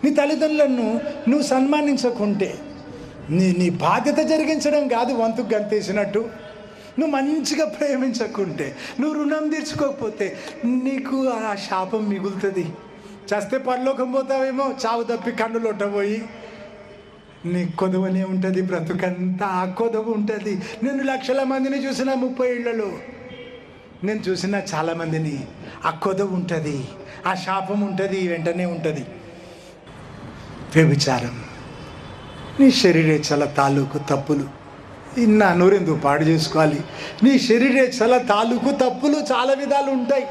నీ తల్లిదండ్రులను నువ్వు సన్మానించకుంటే, నీ బాధ్యత జరిగించడం కాదు వంతుకు గంతేసినట్టు, నువ్వు మంచిగా ప్రేమించకుంటే, నువ్వు రుణం తీర్చుకోకపోతే నీకు ఆ శాపం మిగులుతుంది. చస్తే పరలోకం పోతావేమో, చావు తప్పి కన్నులొట్టబోయి. నీ కొదవనే ఉంటుంది, బ్రతుకంతా ఆ కొదవ ఉంటుంది. నేను లక్షల మందిని చూసిన 30 ఏళ్లలో, నేను చూసిన చాలామందిని ఆ కొదవ ఉంటుంది, ఆ శాపం ఉంటుంది, వెంటనే ఉంటుంది. వ్యభిచారం, నీ శరీరేచ్ఛల తాలూకు తప్పులు. ఇన్న నూరెందుకు పాడు చేసుకోవాలి? నీ శరీరేచ్ఛల తాలూకు తప్పులు చాలా విధాలు ఉంటాయి.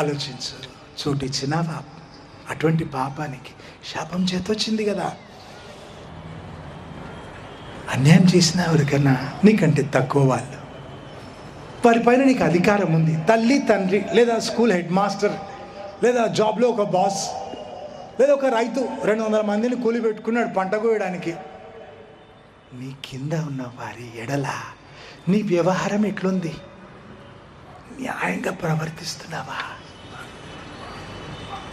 ఆలోచించు. చోటిచ్చినావా? అటువంటి పాపానికి శాపం చేతొచ్చింది కదా. అన్యాయం చేసిన ఎవరికన్నా నీకంటే తక్కువ వాళ్ళు, వారిపైన నీకు అధికారం ఉంది. తల్లి, తండ్రి, లేదా స్కూల్ హెడ్ మాస్టర్, లేదా జాబ్లో ఒక బాస్, లేదా ఒక రైతు 200 మందిని కూలి పెట్టుకున్నాడు పంట కోయడానికి. నీ కింద ఉన్న వారి ఎడల నీ వ్యవహారం ఎట్లుంది? న్యాయంగా ప్రవర్తిస్తున్నావా?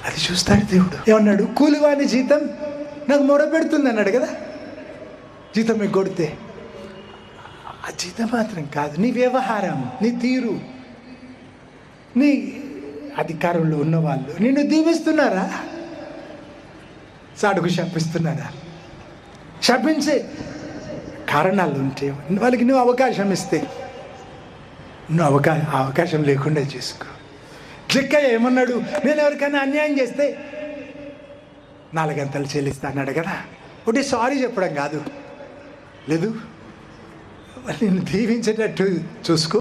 అది చూస్తాడు దేవుడు. ఏమన్నాడు? కూలివాని జీతం నాకు మొరపెడుతుంది అన్నాడు కదా. జీతం ఎగ్గొడితే ఆ జీతం మాత్రం కాదు, నీ వ్యవహారం, నీ తీరు. నీ అధికారంలో ఉన్నవాళ్ళు నిన్ను దీవిస్తున్నారా? సాడుకు శపిస్తున్నారా? శపించే కారణాలు ఉంటే వాళ్ళకి నువ్వు అవకాశం ఇస్తే, నువ్వు అవకాశం లేకుండా చేసుకో. జక్కయ్య ఏమన్నాడు? నేను ఎవరికైనా అన్యాయం చేస్తే 4 గంటలు చెల్లిస్తా అన్నాడు కదా. ఒకటి సారీ చెప్పడం కాదు, లేదు నేను దీవించేటట్టు చూసుకో.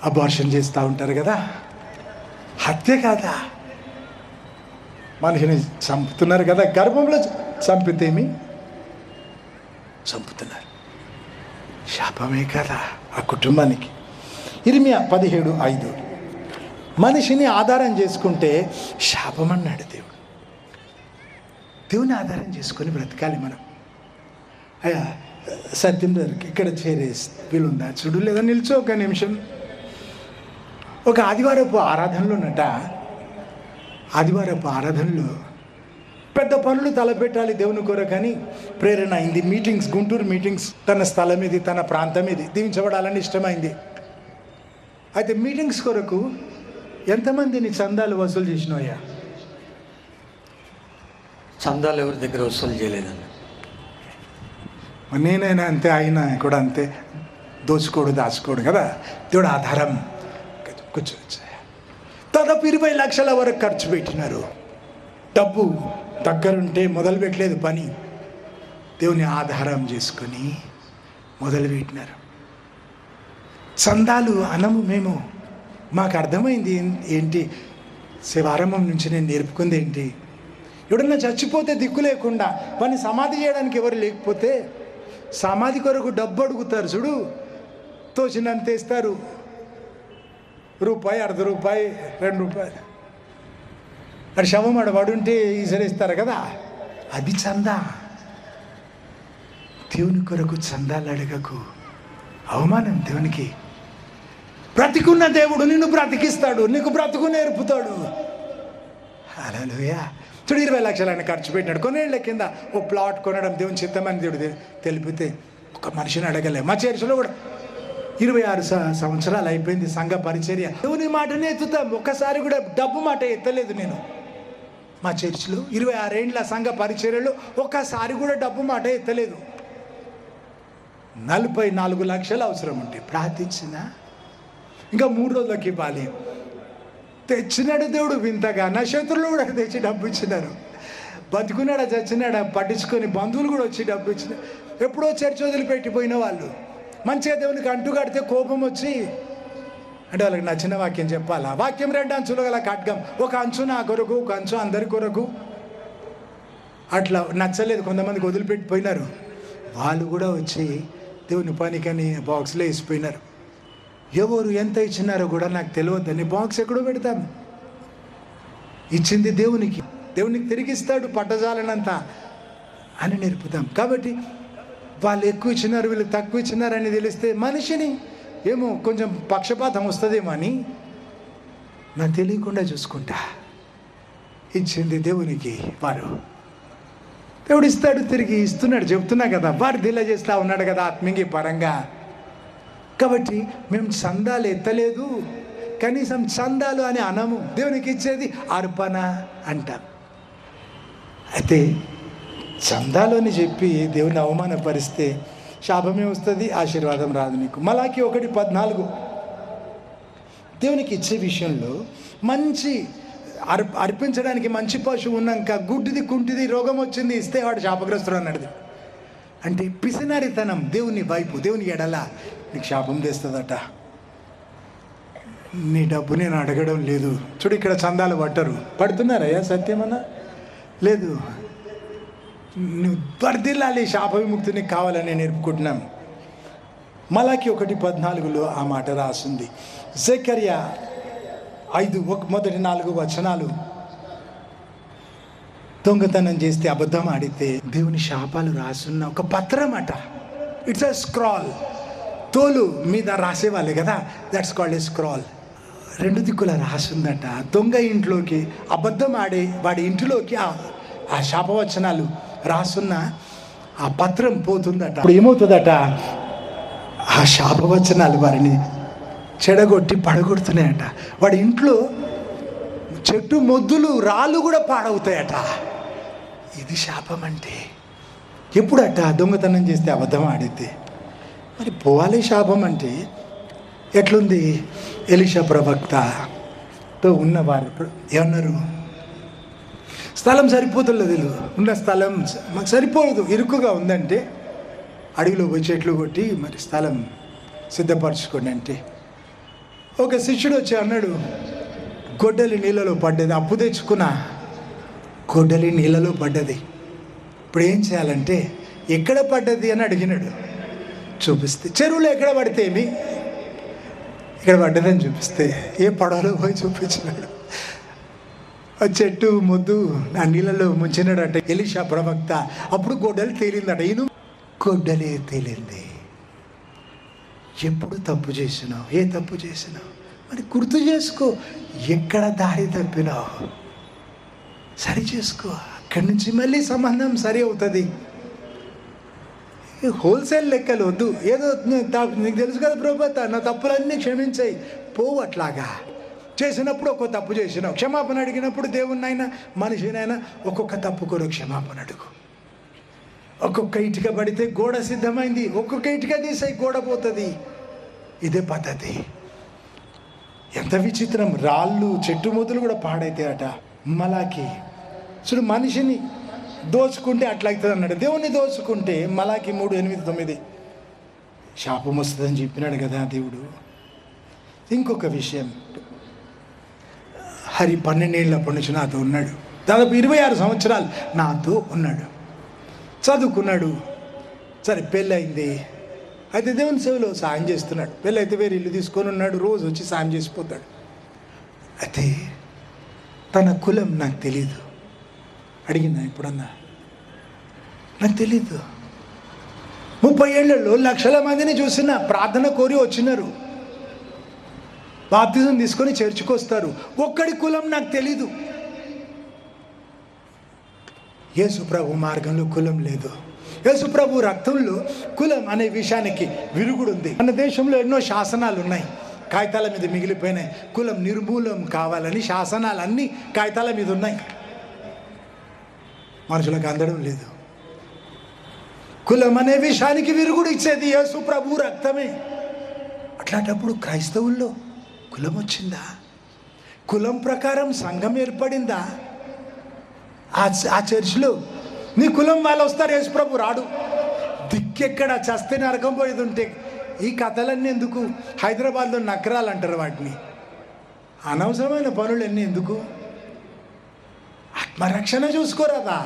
అబార్షన్ చేస్తూ ఉంటారు కదా, హత్య కాదా? మనిషిని చంపుతున్నారు కదా, గర్భంలో చంపితేమి చంపుతున్నారు, శాపమే కదా ఆ కుటుంబానికి. ఇర్మియా 17:5 మనిషిని ఆధారం చేసుకుంటే శాపం అన్నాడు దేవుడు. దేవుని ఆధారం చేసుకొని బ్రతకాలి మనం. అయ్యా సత్యం దగ్గరికి ఇక్కడ చేరేసి వీలుందా చూడు, లేదా నిల్చో ఒక నిమిషం. ఒక ఆదివారపు ఆరాధనలోనట, ఆదివారపు ఆరాధనలో పెద్ద పనులు తలపెట్టాలి దేవుని కొరకని ప్రేరణ అయింది. మీటింగ్స్, గుంటూరు మీటింగ్స్, తన స్థలం ఇది, తన ప్రాంతం ఇది, దీవించబడాలని ఇష్టమైంది. అయితే మీటింగ్స్ కొరకు ఎంతమందిని చందాలు వసూలు చేసినాయా? చందాలు ఎవరి దగ్గర వసూలు చేయలేదండి. నేనైనా అంతే, ఆయన కూడా అంతే. దోచుకోడు, దాచుకోడు కదా. దేవుడు ఆధారం. కూర్చోవచ్చు. దాదాపు 20 లక్షల వరకు ఖర్చు పెట్టినారు. డబ్బు దగ్గరుంటే మొదలు పెట్టలేదు పని, దేవుని ఆధారం చేసుకొని మొదలుపెట్టినారు. చందాలు అనము మేము, మాకు అర్థమైంది ఏంటి, శివారంభం నుంచి నేను నేర్పుకుంది ఏంటి, ఎవడన్నా చచ్చిపోతే దిక్కు లేకుండా వాడిని సమాధి చేయడానికి ఎవరు లేకపోతే సమాధి కొరకు డబ్బు అడుగుతారు చూడు, తోచినంత ఇస్తారు. రూపాయి, అర్ధ రూపాయి, 2 రూపాయలు. అటు శవం పడుంటే ఈసరిస్తారు కదా, అది చందా. దేవుని కొరకు చందాలు అడగకు, అవమానం దేవునికి. బ్రతికున్న దేవుడు నిన్ను బ్రతికిస్తాడు, నీకు బ్రతుకు నేర్పుతాడు. హల్లెలూయా. చూడు, 20 లక్షలు ఆయన ఖర్చు పెట్టినాడు. కొన్నేళ్ల కింద ఓ ప్లాట్ కొనడం దేవుని చిత్తమని దేవుడు తెలిపితే ఒక మనిషిని అడగలే. మా చర్చిలో కూడా 26 సంవత్సరాలు అయిపోయింది సంఘ పరిచర్య. దేవుని మాటనే ఎత్తుతాం, ఒక్కసారి కూడా డబ్బు మాట ఎత్తలేదు నేను. మా చర్చిలో 26 ఏండ్ల సంఘ పరిచర్యలో ఒక్కసారి కూడా డబ్బు మాట ఎత్తలేదు. 44 లక్షలు అవసరం ఉంటే ప్రార్థించిన, ఇంకా 3 రోజులకి ఇవ్వాలి. తెచ్చినాడు దేవుడు వింతగా. నా శత్రువులు కూడా తెచ్చి డబ్బు ఇచ్చినారు. బతుకున్నాడా చచ్చినాడా పట్టించుకొని బంధువులు కూడా వచ్చి డబ్బు ఇచ్చినారు. ఎప్పుడో చర్చ వదిలిపెట్టిపోయిన వాళ్ళు మంచిగా దేవునికి అంటు కడితే కోపం వచ్చి, అంటే వాళ్ళకి నచ్చిన వాక్యం చెప్పాలా? వాక్యం 2 అంచులు గల ఖడ్గం, ఒక అంచు నా కొరకు, ఒక అంచు అందరి కొరకు. అట్లా నచ్చలేదు, కొంతమందికి వదిలిపెట్టిపోయినారు. వాళ్ళు కూడా వచ్చి దేవుని పనికని బాక్స్లో వేసిపోయినారు. ఎవరు ఎంత ఇచ్చినారో కూడా నాకు తెలియద్దని బాక్స్ ఎక్కడో పెడతాను. ఇచ్చింది దేవునికి, దేవునికి తిరిగిస్తాడు పట్టజాలనంత అని నేర్పుతాం. కాబట్టి వాళ్ళు ఎక్కువ ఇచ్చినారు, వీళ్ళు తక్కువ ఇచ్చినారని తెలిస్తే మనిషిని ఏమో కొంచెం పక్షపాతం వస్తుందేమో అని నాకు తెలియకుండా చూసుకుంటా. ఇచ్చింది దేవునికి వారు. దేవుడు ఇస్తాడు, తిరిగి ఇస్తున్నాడు, చెప్తున్నా కదా. వారు దిల్ల చేస్తూ ఉన్నాడు కదా ఆత్మీయ పరంగా. కాబట్టి మేము చందాలు ఎత్తలేదు, కనీసం చందాలు అని అనము. దేవునికి ఇచ్చేది అర్పణ అంటాం. అయితే చందాలు అని చెప్పి దేవుని అవమానపరిస్తే శాపమే వస్తుంది, ఆశీర్వాదం రాదు నీకు. మలాకి 1:14 దేవునికి ఇచ్చే విషయంలో మంచి అర్పించడానికి మంచి పశువు ఉన్నాక గుడ్డిది కుంటిది రోగం వచ్చింది ఇస్తే వాడు శాపగ్రస్తుడు అన్నాడు. అంటే పిసినారితనం దేవుని వైపు, దేవుని ఎడల నీకు శాపం తెస్తుందట. నీ డబ్బు నేను అడగడం లేదు. చూడు, ఇక్కడ చందాలు పడుతున్నారయ్యా, సత్యమన్నా లేదు. నువ్వు వర్ధిల్లాలి, శాప విముక్తి నీకు కావాలని నేర్పుకుంటున్నాం. మలాకి 1:14 ఆ మాట రాసింది. జకర్యా 5:1-4 దొంగతనం చేస్తే, అబద్ధం ఆడితే దేవుని శాపాలు రాసున్న ఒక పత్రం అట. It's a scroll. తోలు మీద రాసేవాళ్ళే కదా, దట్స్ కాల్డ్ ఏ స్క్రాల్. 2 దిక్కుల రాసుందట. దొంగ ఇంట్లోకి, అబద్ధం ఆడే వాడి ఇంటిలోకి ఆ శాపవచనాలు రాసున్న ఆ పత్రం పోతుందట. ఇప్పుడు ఏమవుతుందట, ఆ శాపవచనాలు వారిని చెడగొట్టి పడగొడుతున్నాయట. వాడి ఇంట్లో చెట్టు మొద్దులు రాళ్ళు కూడా పాడవుతాయట. ఇది శాపం అంటే. ఎప్పుడట, దొంగతనం చేస్తే, అబద్ధం ఆడితే. మరి పోవాలి శాపం అంటే ఎట్లుంది? ఎలీషా ప్రవక్తతో ఉన్నవారు ఏమన్నారు? స్థలం సరిపోతులేదు, ఉన్న స్థలం మాకు సరిపోదు, ఇరుకుగా ఉందంటే అడవిలో పోయి చెట్లు కొట్టి మరి స్థలం సిద్ధపరచుకోండి అంటే, ఒక శిష్యుడు వచ్చి అన్నాడు, గొడ్డలి నీళ్ళలో పడ్డది, అప్పు తెచ్చుకున్న గొడ్డలి నీళ్ళలో పడ్డది, ఇప్పుడు ఏం చేయాలంటే ఎక్కడ పడ్డది అని అడిగినాడు. చూపిస్తే, చెరువులో ఎక్కడ పడితే ఏమి, ఇక్కడ పడ్డదని చూపిస్తే ఏ పడవలో పోయి చూపించినాడు. ఆ చెట్టు మొద్దు ఆ నీళ్ళలో ముంచినాడట ఎలీషా ప్రవక్త. అప్పుడు గొడ్డలి తేలిందట. ఈయన గొడ్డలి తేలింది. ఎప్పుడు తప్పు చేసినావు? ఏ తప్పు చేసినావు? మరి గుర్తు చేసుకో, ఎక్కడ దారి తప్పినావు సరి చేసుకో. అక్కడి నుంచి మళ్ళీ సంబంధం సరి అవుతుంది. హోల్సేల్ లెక్కలు వద్దు. ఏదో నీకు తెలుసు కదా ప్రభుత్వ, నా తప్పులన్నీ క్షమించాయి పోవు. అట్లాగా చేసినప్పుడు ఒక్కొక్క తప్పు చేసినావు, క్షమాపణ అడిగినప్పుడు దేవుణ్ణైనా మనిషినైనా ఒక్కొక్క తప్పు కొరకు క్షమాపణ అడుగు. ఒక్కొక్క ఇటుక పడితే గోడ సిద్ధమైంది, ఒక్కొక్క ఇటుక తీసే గోడ పోతుంది. ఇదే పద్ధతి. ఎంత విచిత్రం! రాళ్ళు చెట్టు మొదలు కూడా పాడైతాయి అట. మలాకి చూడు, మనిషిని దోచుకుంటే అట్లా అవుతుంది అన్నాడు. దేవుణ్ణి దోచుకుంటే మలాకి 3:8-9 శాపం వస్తుందని చెప్పినాడు కదా దేవుడు. ఇంకొక విషయం, హరి 12 ఏళ్ళప్పటి నుంచి నాతో ఉన్నాడు. దాదాపు 26 సంవత్సరాలు నాతో ఉన్నాడు. చదువుకున్నాడు, సరే పెళ్ళయింది. అయితే దేవుని సేవలో సాయం చేస్తున్నాడు. పెళ్ళైతే వేరే ఇల్లు తీసుకొని ఉన్నాడు, రోజు వచ్చి సాయం చేసిపోతాడు. అయితే తన కులం నాకు తెలీదు. అడిగినా ఎప్పుడన్నా? నాకు తెలీదు. 30 ఏళ్లలో లక్షల మందిని చూసిన, ప్రార్థన కోరి వచ్చినారు, బాప్తిజం తీసుకొని చర్చికి వస్తారు. ఒక్కడి కులం నాకు తెలీదు. యేసు ప్రభు మార్గంలో కులం లేదు. యేసు ప్రభు రక్తంలో కులం అనే విషయానికి విరుగుడు ఉంది. మన దేశంలో ఎన్నో శాసనాలు ఉన్నాయి, కాగితాల మీద మిగిలిపోయినాయి. కులం నిర్మూలం కావాలని శాసనాలు అన్నీ కాగితాల మీద ఉన్నాయి, మనుషులకు అందడం లేదు. కులం అనే విషయానికి విరుగుడు ఇచ్చేది యేసు ప్రభు రక్తమే. అట్లాంటప్పుడు క్రైస్తవుల్లో కులం వచ్చిందా? కులం ప్రకారం సంఘం ఏర్పడిందా? ఆ చర్చిలో నీ కులం వాళ్ళు వస్తారు, యేసు ప్రభు రాడు. దిక్కెక్కడ చస్తే నరకం పోయేది ఉంటే ఈ కథలన్నీ ఎందుకు? హైదరాబాద్లో నకరాలు అంటారు వాటిని. అనవసరమైన పనులన్నీ ఎందుకు? ఆత్మరక్షణ చూసుకోరాదా?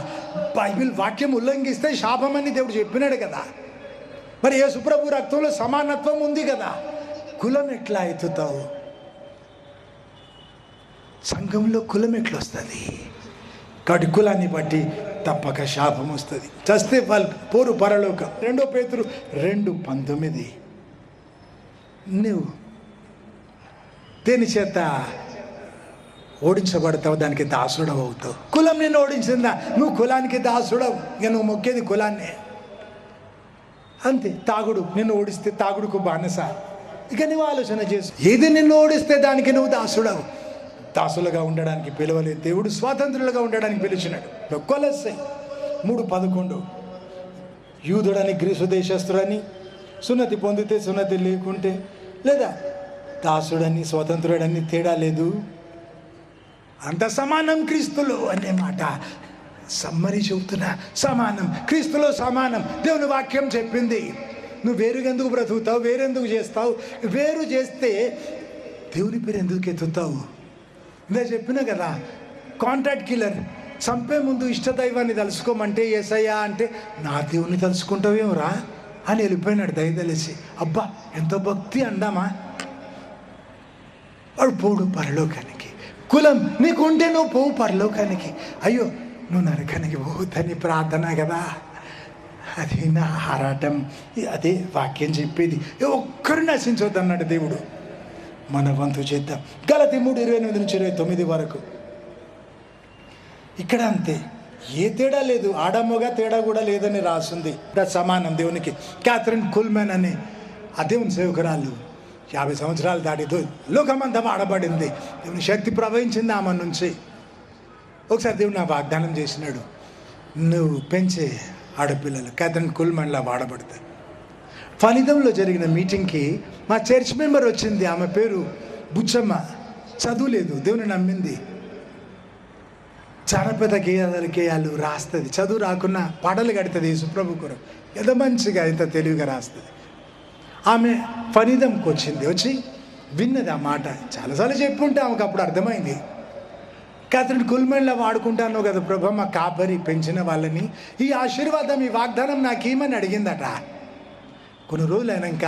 బైబిల్ వాక్యం ఉల్లంఘిస్తే శాపమని దేవుడు చెప్పినాడు కదా. మరి యేసు ప్రభు రక్తంలో సమానత్వం ఉంది కదా, కులం ఎట్లా ఎత్తుతావు? సంఘంలో కులం ఎట్లా వస్తుంది? కాబట్టి కులాన్ని బట్టి తప్పక శాపం వస్తుంది. చస్తే వాళ్ళు పోరు పరలోకం. 2 పేతురు 2:19 నువ్వు దేని చేత ఓడించబడతావు, దానికి దాసుడవు అవుతావు. కులం నిన్ను ఓడించిందా, నువ్వు కులానికి దాసుడవు. ఇక నువ్వు మొక్కేది కులాన్నే, అంతే. తాగుడు నిన్ను ఓడిస్తే తాగుడుకు బానిస. ఇక నువ్వు ఆలోచన చేసు, ఏది నిన్ను ఓడిస్తే దానికి నువ్వు దాసుడవు. దాసులుగా ఉండడానికి పిలవలేదు దేవుడు, స్వాతంత్రులుగా ఉండడానికి పిలిచినాడు. కొలస్సై 3:11 యూదుడని గ్రీసు దేశస్తుడని, సున్నతి పొందితే సున్నతి లేకుంటే, లేదా దాసుడని స్వతంత్రుడని తేడా లేదు, అంత సమానం క్రీస్తులో అనే మాట సమ్మరి చెబుతున్నా. సమానం, క్రీస్తులో సమానం. దేవుని వాక్యం చెప్పింది. నువ్వు వేరుగెందుకు బ్రతుకుతావు, వేరెందుకు చేస్తావు? వేరు చేస్తే దేవుని పేరు ఎందుకు ఎత్తుతావు? ఇందా చెప్పినా కదా, కాంట్రాక్ట్ కిల్లర్ చంపే ముందు ఇష్టదైవాన్ని తలుసుకోమంటే యేసయ్యా అంటే, నా దేవుని తలుసుకుంటావేమరా అని వెళ్ళిపోయినాడు దయదలిసి. అబ్బా ఎంత భక్తి అందామా. వాడు పోడు పరలోకానికి. కులం నీకుంటే నువ్వు పోవు పరలోకానికి. అయ్యో నువ్వు నరకానికి పోవద్దని ప్రార్థన కదా, అది నా ఆరాటం. అదే వాక్యం చెప్పేది. ఒక్కరు నశించవద్దు అన్నాడు దేవుడు. మన వంతు చేద్దాం. గలతీ 3:28-29 వరకు. ఇక్కడ అంతే, ఏ తేడా లేదు, ఆడమ్మగా తేడా కూడా లేదని రాసింది. సమానం దేవునికి. క్యాథరిన్ కుల్మెన్ అనే ఆ దేవుని సేవకురాలు 50 సంవత్సరాలు దాటి లోకమంతా ఆడబడింది. దేవుని శక్తి ప్రవహించింది ఆమె నుంచి. ఒకసారి దేవుడు నా వాగ్దానం చేసినాడు, నువ్వు పెంచే ఆడపిల్లలు క్యాథరిన్ కుల్మెన్లా వాడబడతాయి. ఫలితంలో జరిగిన మీటింగ్కి మా చర్చ్ మెంబర్ వచ్చింది. ఆమె పేరు బుచ్చమ్మ. చదువు లేదు, దేవుని నమ్మింది. జానపద గేయాలు రాస్తుంది. చదువు రాకున్నా పాటలు కడుతుంది యేసుప్రభు కొరకు. ఎంత మంచిగా, ఎంత తెలివిగా రాస్తుంది. ఆమె ఫలితంకి వచ్చింది. వచ్చి విన్నది ఆ మాట. చాలాసార్లు చెప్పుంటే ఆమెకు అప్పుడు అర్థమైంది. క్యాథరిన్ కుల్మెన్లా వాడుకుంటాను కదా ప్రభు, మా కాపరి పెంచిన వాళ్ళని, ఈ ఆశీర్వాదం, ఈ వాగ్దానం నాకేమని అడిగిందట. కొన్ని రోజులు అయినాక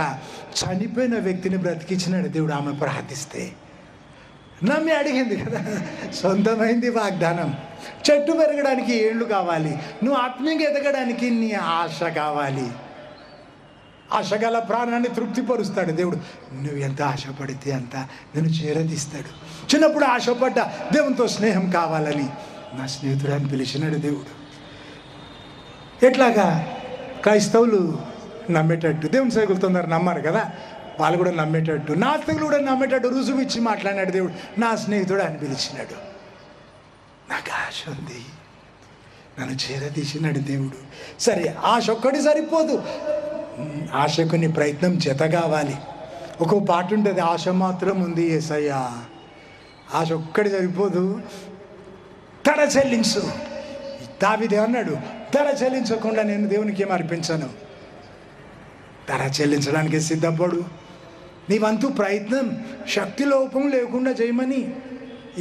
చనిపోయిన వ్యక్తిని బ్రతికించినాడు దేవుడు. ఆమె ప్రార్థిస్తే నమ్మి అడిగింది కదా, సొంతమైంది వాగ్దానం. చెట్టు పెరగడానికి ఏళ్ళు కావాలి, నువ్వు ఆత్మీయంగా ఎదగడానికి నీ ఆశ కావాలి. ఆశగల ప్రాణాన్ని తృప్తిపరుస్తాడు దేవుడు. నువ్వు ఎంత ఆశపడితే అంత నేను చేరదీస్తాడు. చిన్నప్పుడు ఆశపడ్డ దేవునితో స్నేహం కావాలని నా స్నేహితుడు అని పిలిచినాడు దేవుడు. ఎట్లాగా క్రైస్తవులు నమ్మేటట్టు, దేవుని సేవకులు తొందర నమ్మారు కదా, వాళ్ళు కూడా నమ్మేటట్టు, నాస్తికులు కూడా నమ్మేటట్టు రుజువు ఇచ్చి మాట్లాడినాడు దేవుడు. నా స్నేహితుడు అని పిలిచినాడు. నాకు ఆశ ఉంది, నన్ను చేరదీసినాడు దేవుడు. సరే, ఆశ ఒక్కటి సరిపోదు, ఆశకు నీ ప్రయత్నం జత కావాలి. ఒక్కో పాట ఉంటుంది, ఆశ మాత్రం ఉంది యేసయ్యా. ఆశ ఒక్కటి సరిపోదు, ధర చెల్లించు. దావీదు అన్నాడు, ధర చెల్లించకుండా నేను దేవునికి ఏం అర్పించను. ధర చెల్లించడానికి సిద్ధపడు. నీ వంతు ప్రయత్నం శక్తి లోపం లేకుండా చేయమని,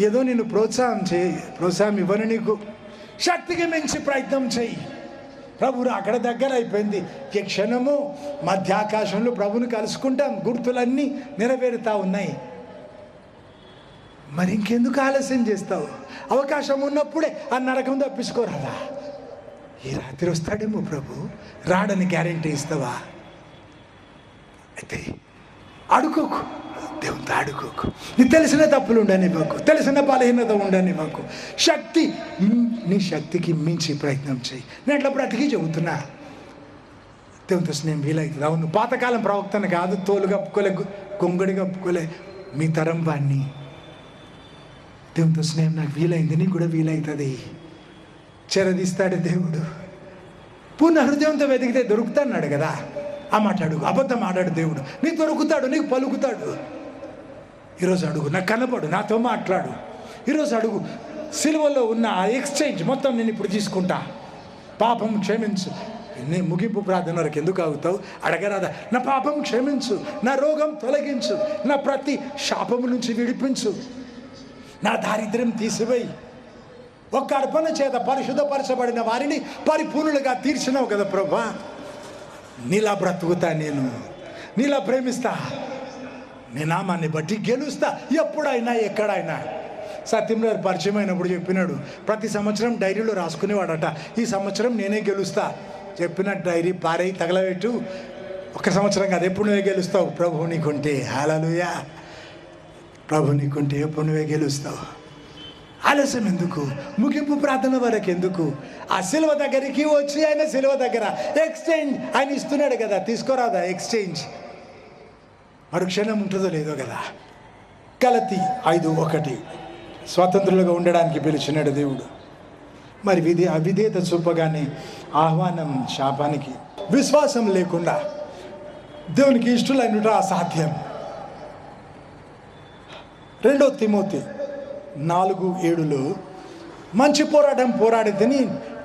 ఏదో నేను ప్రోత్సాహం ఇవ్వను నీకు. శక్తికి మించి ప్రయత్నం చేయి. ప్రభు అక్కడ దగ్గర అయిపోయింది. ఈ క్షణము మధ్యాకాశంలో ప్రభుని కలుసుకుంటాం. గుర్తులన్నీ నెరవేరుతా ఉన్నాయి. మరి ఇంకెందుకు ఆలస్యం చేస్తావు? అవకాశం ఉన్నప్పుడే ఆ నరకం తప్పించుకోరాదా? ఈ రాత్రి వస్తాడేమో ప్రభు, రాడని గ్యారెంటీ ఇస్తావా? అయితే అడుకోకు, దేవునితో అడుకోకు. నీకు తెలిసిన తప్పులు ఉండనివ్వకు, తెలిసిన బలహీనత ఉండనివ్వకు. నీ శక్తికి మించి ప్రయత్నం చేయి. నేను అట్లా బ్రతికి చెబుతున్నా. దేవునితో స్నేహం వీలవుతుంది. అవును, పాతకాలం ప్రవక్తను కాదు, తోలు కప్పుకోలే, గొంగడి కప్పుకోలే, మీ తరం వాణ్ణి. దేవునితో స్నేహం నాకు వీలైంది, నీకు కూడా వీలవుతుంది. చెరదీస్తాడు దేవుడు. పూర్ణ హృదయంతో వెతికితే దొరుకుతాడు కదా. ఆ మాట అడుగు, అబద్ధం ఆడాడు దేవుడు. నీకు దొరుకుతాడు, నీకు పలుకుతాడు. ఈరోజు అడుగు, నాకు కనపడు, నాతో మాట్లాడు. ఈరోజు అడుగు, సిలువలో ఉన్న ఆ ఎక్స్చేంజ్ మొత్తం నేను ఇప్పుడు తీసుకుంటా. పాపం క్షమించు. నేను ముగింపు ప్రార్థన వరకు ఎందుకు ఆగుతావు? అడగరాదా? నా పాపం క్షమించు, నా రోగం తొలగించు, నా ప్రతి శాపము నుంచి విడిపించు, నా దారిద్ర్యం తీసివేయి. ఒక్క అర్పణ చేత పరిశుద్ధపరచబడిన వారిని పరిపూర్ణులుగా తీర్చినావు కదా ప్రభా. నీలా బ్రతుకుతా, నేను నీలా ప్రేమిస్తా, నీ నామాన్ని బట్టి గెలుస్తా ఎప్పుడైనా ఎక్కడైనా. సత్యంలో పరిచయం అయినప్పుడు చెప్పినాడు, ప్రతి సంవత్సరం డైరీలో రాసుకునేవాడట, ఈ సంవత్సరం నేనే గెలుస్తా. చెప్పిన డైరీ పారేయి తగలబెట్టు. ఒక సంవత్సరం కాదు, ఎప్పుడు నువ్వే గెలుస్తావు. ప్రభు నీకుంటే, హల్లెలూయా, ప్రభు నీకుంటే ఎప్పుడు నువ్వే గెలుస్తావు. ఆలస్యం ఎందుకు? ముగింపు ప్రార్థన వరకు ఎందుకు? ఆ సిలువ దగ్గరికి వచ్చి ఆయన సిలువ దగ్గర ఎక్స్చేంజ్ ఆయన ఇస్తున్నాడు కదా, తీసుకోరాదా ఎక్స్చేంజ్? మరుక్షణం ఉంటుందో లేదో కదా. గలతీ 5:1 స్వతంత్రులుగా ఉండడానికి పిలిచినాడు దేవుడు. మరి అవిధేయత చూపగానే ఆహ్వానం శాపానికి. విశ్వాసం లేకుండా దేవునికి ఇష్టలైనట అసాధ్యం. 2 తిమోతి 4:7 మంచి పోరాటం పోరాడితేని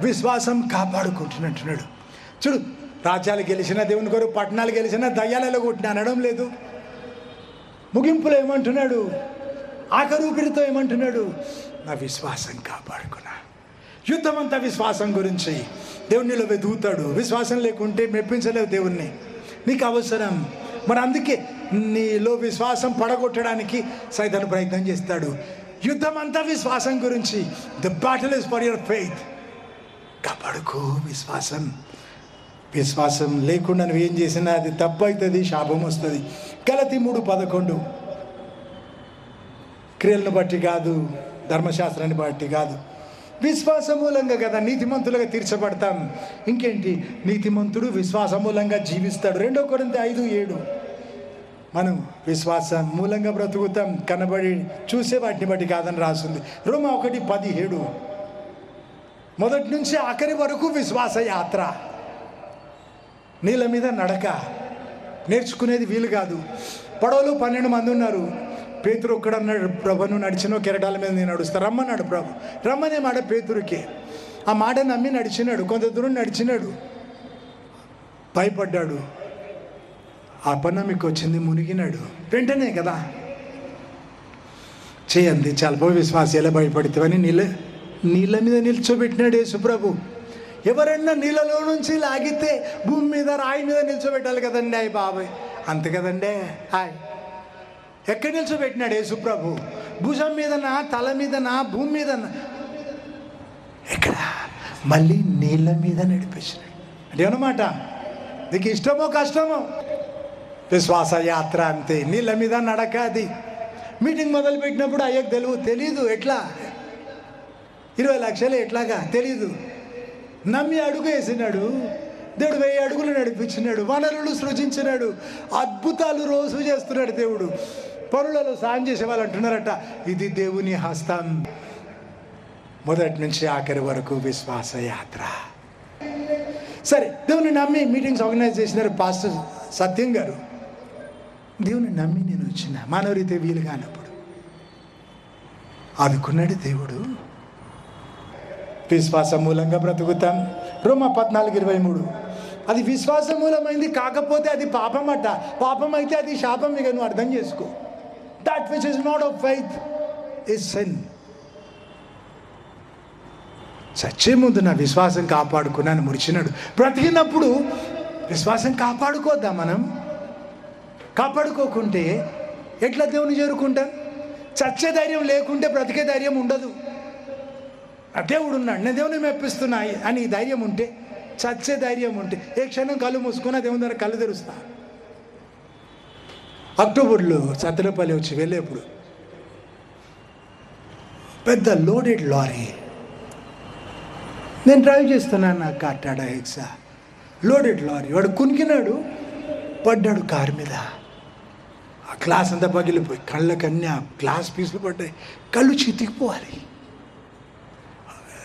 విశ్వాసం కాపాడుకుంటున్నట్టున్నాడు. చూడు, రాజ్యాలు గెలిచిన దేవుని కొరకు, పట్టణాలు గెలిచిన దయ్యాలలో కొట్టిన అనడం లేదు. ముగింపులో ఏమంటున్నాడు? ఆఖరి ఊపిరితో ఏమంటున్నాడు? నా విశ్వాసం కాపాడుకున్నా. యుద్ధం అంతా విశ్వాసం గురించి. దేవునిలో వెతుకుతాడు. విశ్వాసం లేకుంటే మెప్పించలేవు దేవుణ్ణి. నీకు అవసరం. మరి అందుకే నీలో విశ్వాసం పడగొట్టడానికి సైతాను ప్రయత్నం చేస్తాడు. యుద్ధం అంతా విశ్వాసం గురించి. The battle is for your faith. కాపాడుకో విశ్వాసం. విశ్వాసం లేకుండా నువ్వు ఏం చేసినా అది తప్పు అవుతుంది, శాపం వస్తుంది. గలతీ 3:11 క్రియలను బట్టి కాదు, ధర్మశాస్త్రాన్ని బట్టి కాదు, విశ్వాస మూలంగా కదా నీతిమంతులుగా తీర్చబడతాం. ఇంకేంటి? నీతిమంతుడు విశ్వాస మూలంగా జీవిస్తాడు. 2 కొరింథీ 5:7 మనం విశ్వాసం మూలంగా బ్రతుకుతాం, కనబడి చూసే వాటిని బట్టి కాదని రాస్తుంది. రోమా 1:17 మొదటి నుంచి ఆఖరి వరకు విశ్వాస యాత్ర. నీళ్ళ మీద నడక. నేర్చుకునేది వీలు కాదు. పడవలో 12 మంది ఉన్నారు. పేతురు ఒక్కడన్నాడు, ప్రభు నువ్వు నడిచినో కెరటాల మీద నేను నడుస్తా రమ్మన్నాడు. ప్రభు రమ్మనే మాట పేతురుకే. ఆ మాట నమ్మి నడిచినాడు. కొంత దూరం నడిచినాడు, భయపడ్డాడు. అపనమ్మికి వచ్చింది, మునిగినాడు. వెంటనే కదా చేయండి చాలా విశ్వాసం ఎలా భయపడితేవని నీళ్ళ మీద నిల్చోబెట్టినాడు యేసుప్రభు. ఎవరన్నా నీళ్ళలో నుంచి లాగితే భూమి మీద రాయి మీద నిల్చోబెట్టాలి కదండి. అయ్యి బాబాయ్, అంతే కదండి. హాయ్, ఎక్కడ నిల్చోబెట్టినాడు యేసుప్రభు? భుజం మీదనా, తల మీదనా, భూమి మీదనా? ఎక్కడ? మళ్ళీ నీళ్ళ మీద నడిపించినాడు. అంటే అన్నమాట, నీకు ఇష్టమో కష్టమో విశ్వాస యాత్ర అంతే. నీళ్ళ మీద నడక. అది మీటింగ్ మొదలు పెట్టినప్పుడు అయ్యకు తెలీదు ఎట్లా 20 లక్షలు ఎట్లాగా తెలీదు. నమ్మి అడుగు వేసినాడు. దేవుడు 1000 అడుగులు నడిపించినాడు. వనరులు సృజించినాడు. అద్భుతాలు రోజు చేస్తున్నాడు దేవుడు. పనులలో సాయం చేసే వాళ్ళు అంటున్నారట, ఇది దేవుని హస్తం. మొదటి నుంచి ఆఖరి వరకు విశ్వాస యాత్ర. సరే, దేవుని నమ్మి మీటింగ్స్ ఆర్గనైజ్ చేసినారు పాస్టర్ సత్యం గారు. దేవుని నమ్మి నేను వచ్చిన మానవరీతే వీలు కానప్పుడు ఆదుకున్నాడు దేవుడు. విశ్వాస మూలంగా బ్రతుకుతాం. రోమా 14:23 అది విశ్వాస మూలమైంది కాకపోతే అది పాపం అట. పాపం అయితే అది శాపం. ఇక నువ్వు అర్థం చేసుకో. That which is not of faith is sin. చచ్చే ముందు నా విశ్వాసం కాపాడుకున్నాను మురిచినాడు. బ్రతికినప్పుడు విశ్వాసం కాపాడుకోద్దా మనం? కాపాడుకోకుంటే ఎట్లా దేవుని చేరుకుంటాం? చచ్చే ధైర్యం లేకుంటే బ్రతికే ధైర్యం ఉండదు. దేవుడు ఉన్నాడు, నేను దేవుని మెప్పిస్తున్నా అని ధైర్యం ఉంటే, చచ్చే ధైర్యం ఉంటే ఏ క్షణం కళ్ళు మూసుకున్నా దేవుని దగ్గర కళ్ళు తెరుస్తా. అక్టోబర్లో సత్తెనపల్లి వచ్చి వెళ్ళేప్పుడు పెద్ద లోడెడ్ లారీ నేను డ్రైవ్ చేస్తున్నాను. నాకు టాటా ఎక్సా లోడెడ్ లారీ. వాడు కునికినాడు, పడ్డాడు కారు మీద. ఆ గ్లాస్ అంతా పగిలిపోయి కళ్ళకన్నీ ఆ గ్లాస్ పీసులు పడ్డాయి. కళ్ళు చితికిపోవాలి.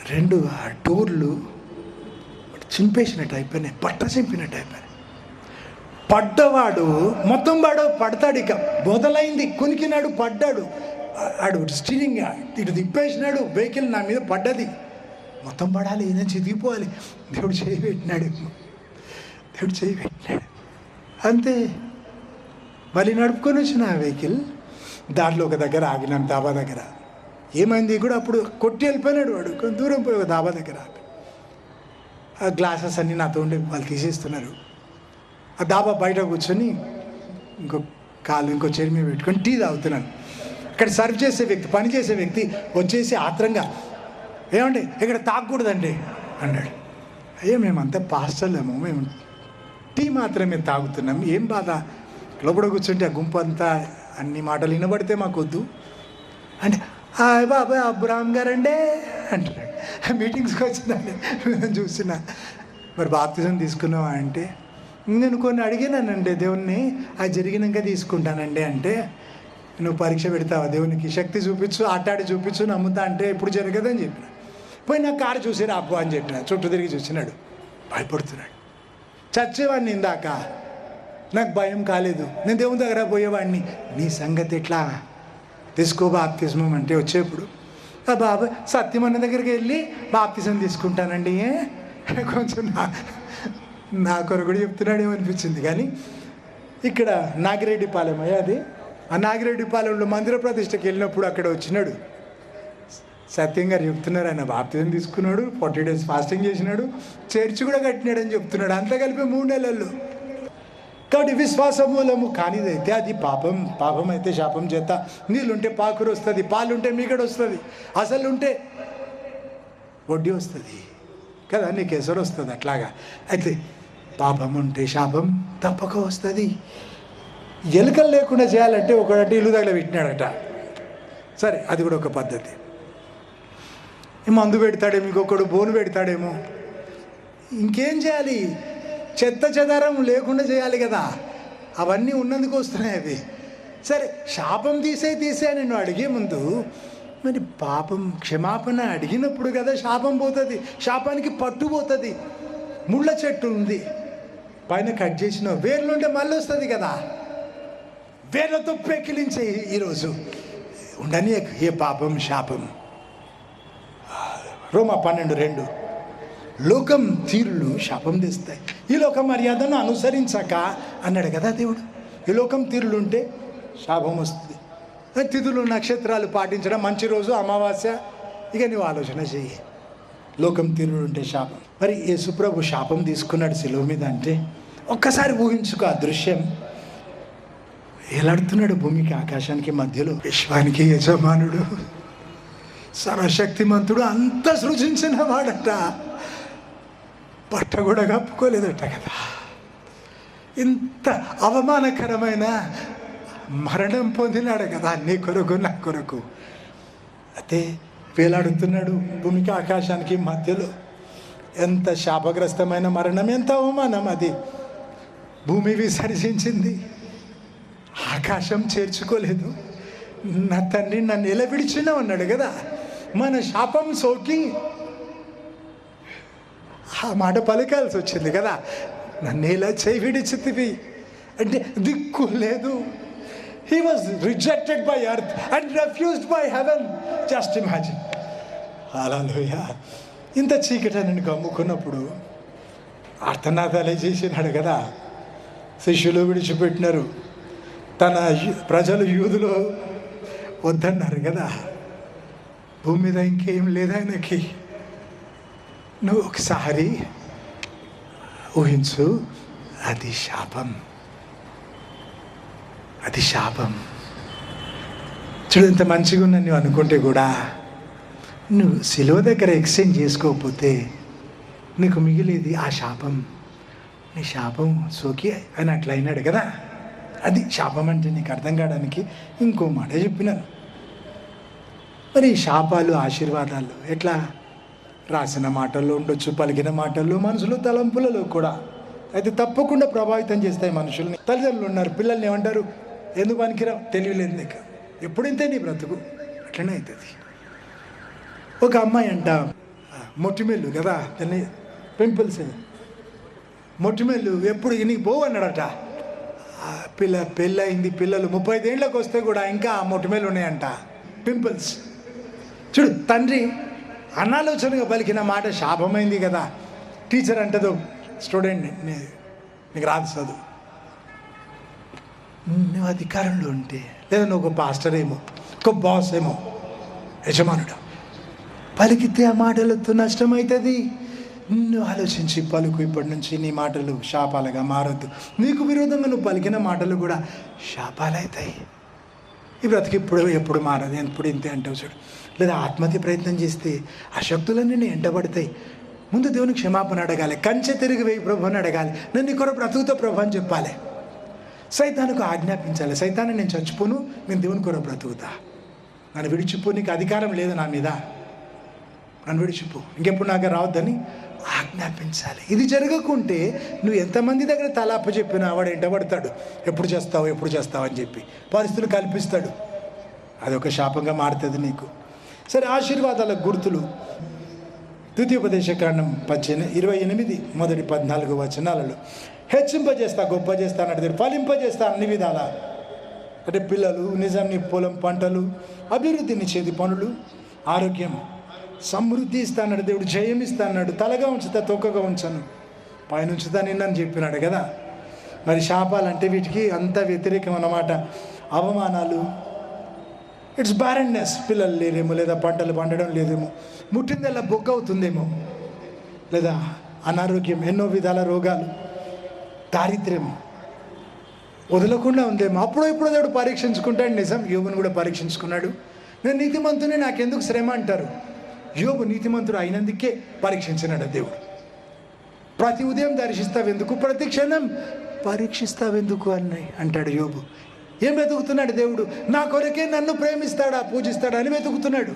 2 ఆ డోర్లు చింపేసినట్టు అయిపోయినాయి, బట్ట చింపినట్టు అయిపోయినాయి. పడ్డవాడు మొత్తం పడతాడు. ఇక మొదలైంది. కునికినాడు, పడ్డాడు. ఆడు స్టీరింగ్ ఇటు తిప్పేసినాడు. వెహికల్ నా మీద పడ్డది. మొత్తం పడాలి, ఏదైనా చితికిపోవాలి. దేవుడు చేయి పెట్టినాడు. అంతే. మళ్ళీ నడుపుకొని వచ్చిన ఆ వెహికల్ దాంట్లో ఒక దగ్గర ఆగినాం, దాబా దగ్గర. ఏమైంది కూడా అప్పుడు కొట్టి వెళ్ళిపోయినాడు వాడు. కొంచెం దూరం పోయి ఒక దాబా దగ్గర ఆ గ్లాసెస్ అన్నీ నాతో ఉండి వాళ్ళు తీసేస్తున్నారు. ఆ దాబా బయట కూర్చొని ఇంకో చైర్ మీద పెట్టుకొని టీ తాగుతున్నాను. అక్కడ సర్వ్ చేసే వ్యక్తి, పని చేసే వ్యక్తి వచ్చేసి ఆత్రంగా, ఏమండి ఇక్కడ తాగకూడదండి అన్నాడు. అయ్యో మేమంతా పాస్టర్లేమో, మేము టీ మాత్రమే తాగుతున్నాం, ఏం బాధ? లోపల కూర్చుంటే ఆ గుంపు అంతా అన్ని మాటలు వినబడితే మాకు వద్దు అంటే, హాయ్ బాబాయ్ అబ్రాహం గారండే అంటున్నాడు. మీటింగ్స్కి వచ్చిందండి, నేను చూసిన. మరి బాప్తిజం తీసుకున్నావా అంటే, నేను కొన్ని అడిగినానండి దేవుణ్ణి, అది జరిగినాక తీసుకుంటానండి. అంటే నువ్వు పరీక్ష పెడతావా దేవునికి? శక్తి చూపించు, ఆటాడి చూపించు, నమ్ముతా అంటే ఇప్పుడు జరగదని చెప్పిన. పోయి నా కారు చూసి రాపు అని చెప్పిన. చుట్టూ తిరిగి చూసినాడు, భయపడుతున్నాడు. చచ్చేవాడిని ఇందాక, నాకు భయం కాలేదు, నేను దేవుని దగ్గర పోయేవాడిని. నీ సంగతి ఎట్లా? తీసుకో బాప్తిజం అంటే వచ్చేప్పుడు ఆ బాబా సత్యం అన్న దగ్గరికి వెళ్ళి బాప్తిజం తీసుకుంటానండి. కొంచెం నా కొరకు చెప్తున్నాడు ఏమనిపించింది. కానీ ఇక్కడ నాగిరెడ్డిపాలెం అది, ఆ నాగిరెడ్డిపాలెంలో మందిర ప్రతిష్టకి వెళ్ళినప్పుడు అక్కడ వచ్చినాడు. సత్యం గారు చెప్తున్నారు, ఆయన బాప్తిజం తీసుకున్నాడు, 40 days ఫాస్టింగ్ చేసినాడు, చర్చి కూడా కట్టినాడు అని చెప్తున్నాడు. అంతా కలిపి 3 నెలలు. కాబట్టి విశ్వాస మూలము కానిదైతే అది పాపం, పాపం అయితే శాపం చేత. నీళ్ళుంటే పాకురు వస్తుంది, పాలుంటే మీగడ వస్తుంది, అసలు ఉంటే వడ్డీ వస్తుంది కదా, నీకు ఎసరు వస్తుంది. అట్లాగా అయితే పాపం ఉంటే శాపం తప్పక వస్తుంది. ఎలుకలు లేకుండా చేయాలంటే ఒకటి ఇల్లు దగ్గర పెట్టినాడట. సరే, అది కూడా ఒక పద్ధతి. మందు పెడతాడేమో, ఇంకొకడు బోను పెడతాడేమో, ఇంకేం చేయాలి? చెత్త చెదారం లేకుండా చేయాలి కదా. అవన్నీ ఉన్నందుకు వస్తున్నాయి అవి. సరే, శాపం తీసే అని నువ్వు అడిగే ముందు మరి పాపం క్షమాపణ అడిగినప్పుడు కదా శాపం పోతుంది. శాపానికి పట్టు పోతుంది. ముళ్ళ చెట్టు ఉంది, పైన కట్ చేసిన వేర్లుంటే మళ్ళీ వస్తుంది కదా. వేర్లతో పెకిలించే ఈరోజు ఉండని ఏ పాపం శాపం. రోమా 12:2 లోకం తీరులు శాపం తెస్తాయి, ఈ లోక మర్యాదను అనుసరించక అన్నాడు కదా దేవుడు. ఈ లోకం తీరులు ఉంటే శాపం వస్తుంది. తిథులు నక్షత్రాలు పాటించడం, మంచి రోజు అమావాస్య, ఇక నువ్వు ఆలోచన చెయ్యి. లోకం తీరులు ఉంటే శాపం. మరి యేసుప్రభు శాపం తీసుకున్నాడు శిలువ మీద అంటే ఒక్కసారి ఊహించుకో ఆ దృశ్యం. ఎలాడుతున్నాడు భూమికి ఆకాశానికి మధ్యలో. విశ్వానికి యజమానుడు, సర్వశక్తిమంతుడు, అంత సృజించిన వాడట, బట్ట కూడా కప్పుకోలేదట కదా. ఇంత అవమానకరమైన మరణం పొందినాడు కదా నీ కొరకు నా కొరకు. అయితే వేలాడుతున్నాడు భూమికి ఆకాశానికి మధ్యలో. ఎంత శాపగ్రస్తమైన మరణం, ఎంత అవమానం అది. భూమి విసర్జించింది, ఆకాశం చేర్చుకోలేదు. నా తండ్రి నన్ను ఎలా విడిచినా అన్నాడు కదా. మన శాపం సోకి ఆ మాట పలకాల్సి వచ్చింది కదా. నన్ను ఎలా చేయి విడిచితివి అంటే దిక్కు లేదు. He was rejected by earth and refused by heaven. Just imagine. హల్లెలూయా. ఇంత చీకటని గమ్ముకున్నప్పుడు అర్థనాదాలే చేసినాడు కదా. శిష్యులు విడిచిపెట్టినారు, తన ప్రజలు యూదులు వద్దన్నారు కదా. భూమి మీద ఇంకేం లేదు ఆయనకి. నువ్వు ఒకసారి ఊహించు, అది శాపం, అది శాపం. చూడు, ఇంత మంచిగా ఉన్నా నువ్వు అనుకుంటే కూడా నువ్వు సిలువ దగ్గర ఎక్స్చేంజ్ చేసుకోకపోతే నీకు మిగిలేది ఆ శాపం. నీ శాపం సోకి అని అట్లా అయినాడు కదా. అది శాపం అంటే నీకు అర్థం కావడానికి ఇంకో మాట చెప్పినారు. మరి శాపాలు ఆశీర్వాదాలు ఎట్లా? రాసిన మాటల్లో ఉండొచ్చు, పలికిన మాటల్లో, మనసులో, తలంపులలో కూడా. అయితే తప్పకుండా ప్రభావితం చేస్తాయి మనుషుల్ని. తల్లిదండ్రులు ఉన్నారు, పిల్లల్ని ఏమంటారు? ఎందుకు పనికిరా, తెలియలేదు నీకు, ఎప్పుడైతే నీ బ్రతుకు అట్లనే అవుతుంది. ఒక అమ్మాయి అంట మొట్టిమెల్లు కదా, దాన్ని పింపుల్స్, మొట్టిమెల్లు ఎప్పుడు నీకు పోవు అన్నాడట. పెళ్ళయింది, పిల్లలు 35 ఏళ్ళకి వస్తే కూడా ఇంకా మొట్టిమెల్లు ఉన్నాయంట, పింపుల్స్. చూడు, తండ్రి అనాలోచనగా పలికిన మాట శాపమైంది కదా. టీచర్ అంటదో, స్టూడెంట్ నీకు రాదు చదువు, నువ్వు అధికారంలో ఉంటే, లేదా నువ్వు ఒక పాస్టర్ ఏమో, ఒక బాస్ ఏమో, యజమానుడు పలికితే ఆ మాటలతో నష్టమవుతుంది. నువ్వు ఆలోచించి పలుకు. ఇప్పటి నుంచి నీ మాటలు శాపాలుగా మారద్దు. నీకు విరోధంగా నువ్వు పలికిన మాటలు కూడా శాపాలు అవుతాయి. ఈ బ్రతికి ఎప్పుడు మారదు, ఎప్పుడు ఇంతే అంటావు చూడు. లేదా ఆత్మహత్య ప్రయత్నం చేస్తే ఆ శక్తులన్నీ నేను ఎంటబడతాయి. ముందు దేవునికి క్షమాపణ అడగాలి, కంచె తిరిగి వేయి ప్రభు అని అడగాలి. నేను నీ కొరకు బ్రతుకుతో ప్రభు అని చెప్పాలి. సైతానికి ఆజ్ఞాపించాలి, సైతాన్ని నేను చచ్చిపోను, నేను దేవుని కొరకు బ్రతుకుతా. నన్ను విడిచిపో, నీకు అధికారం లేదు నా మీద, నన్ను విడిచిపో, ఇంకెప్పుడు నాకు రావద్దని ఆజ్ఞాపించాలి. ఇది జరగకుంటే నువ్వు ఎంతమంది దగ్గర తలాప చెప్పినా వాడు ఎంటబడతాడు. ఎప్పుడు చేస్తావు అని చెప్పి పరిస్థితులు కల్పిస్తాడు. అదొక శాపంగా మారుతుంది నీకు. సరే, ఆశీర్వాదాల గుర్తులు. ద్వితీయోపదేశకాండం 28 మొదటి 14 వచనాలలో హెచ్చింపజేస్తా, గొప్ప చేస్తా అన్నాడు. ఫలింపజేస్తా అన్ని విధాల, అంటే పిల్లలు, నిజం, నీ పొలం పంటలు, అభివృద్ధిని చేతి పనులు, ఆరోగ్యం, సమృద్ధి ఇస్తా అన్నాడు దేవుడు. జయం ఇస్తా అన్నాడు. తలగా ఉంచుతా, తొక్కగా ఉంచను, పైన ఉంచుతా నిన్నని చెప్పినాడు కదా. మరి శాపాలంటే వీటికి అంత వ్యతిరేకం అన్నమాట. అవమానాలు, ఇట్స్ బ్యారెన్నెస్, పిల్లలు లేరేమో, లేదా పంటలు పండడం లేదేమో, ముట్టిందల్లా బొగ్గ అవుతుందేమో, లేదా అనారోగ్యం, ఎన్నో విధాల రోగాలు, దారిద్ర్యం వదలకుండా ఉందేమో. అప్పుడు ఇప్పుడు దేవుడు పరీక్షించుకుంటాడు. నిజం, యోబుని కూడా పరీక్షించుకున్నాడు. నేను నీతిమంతుని, నాకెందుకు శ్రమ అంటారు. యోబు నీతిమంతుడు అయినందుకే పరీక్షించినాడు దేవుడు. ప్రతి ఉదయం దర్శిస్తావెందుకు, ప్రతి క్షణం పరీక్షిస్తావెందుకు అని అంటాడు యోబు. ఏం వెతుకుతున్నాడు దేవుడు? నా కొరకే నన్ను ప్రేమిస్తాడా, పూజిస్తాడా అని వెతుకుతున్నాడు.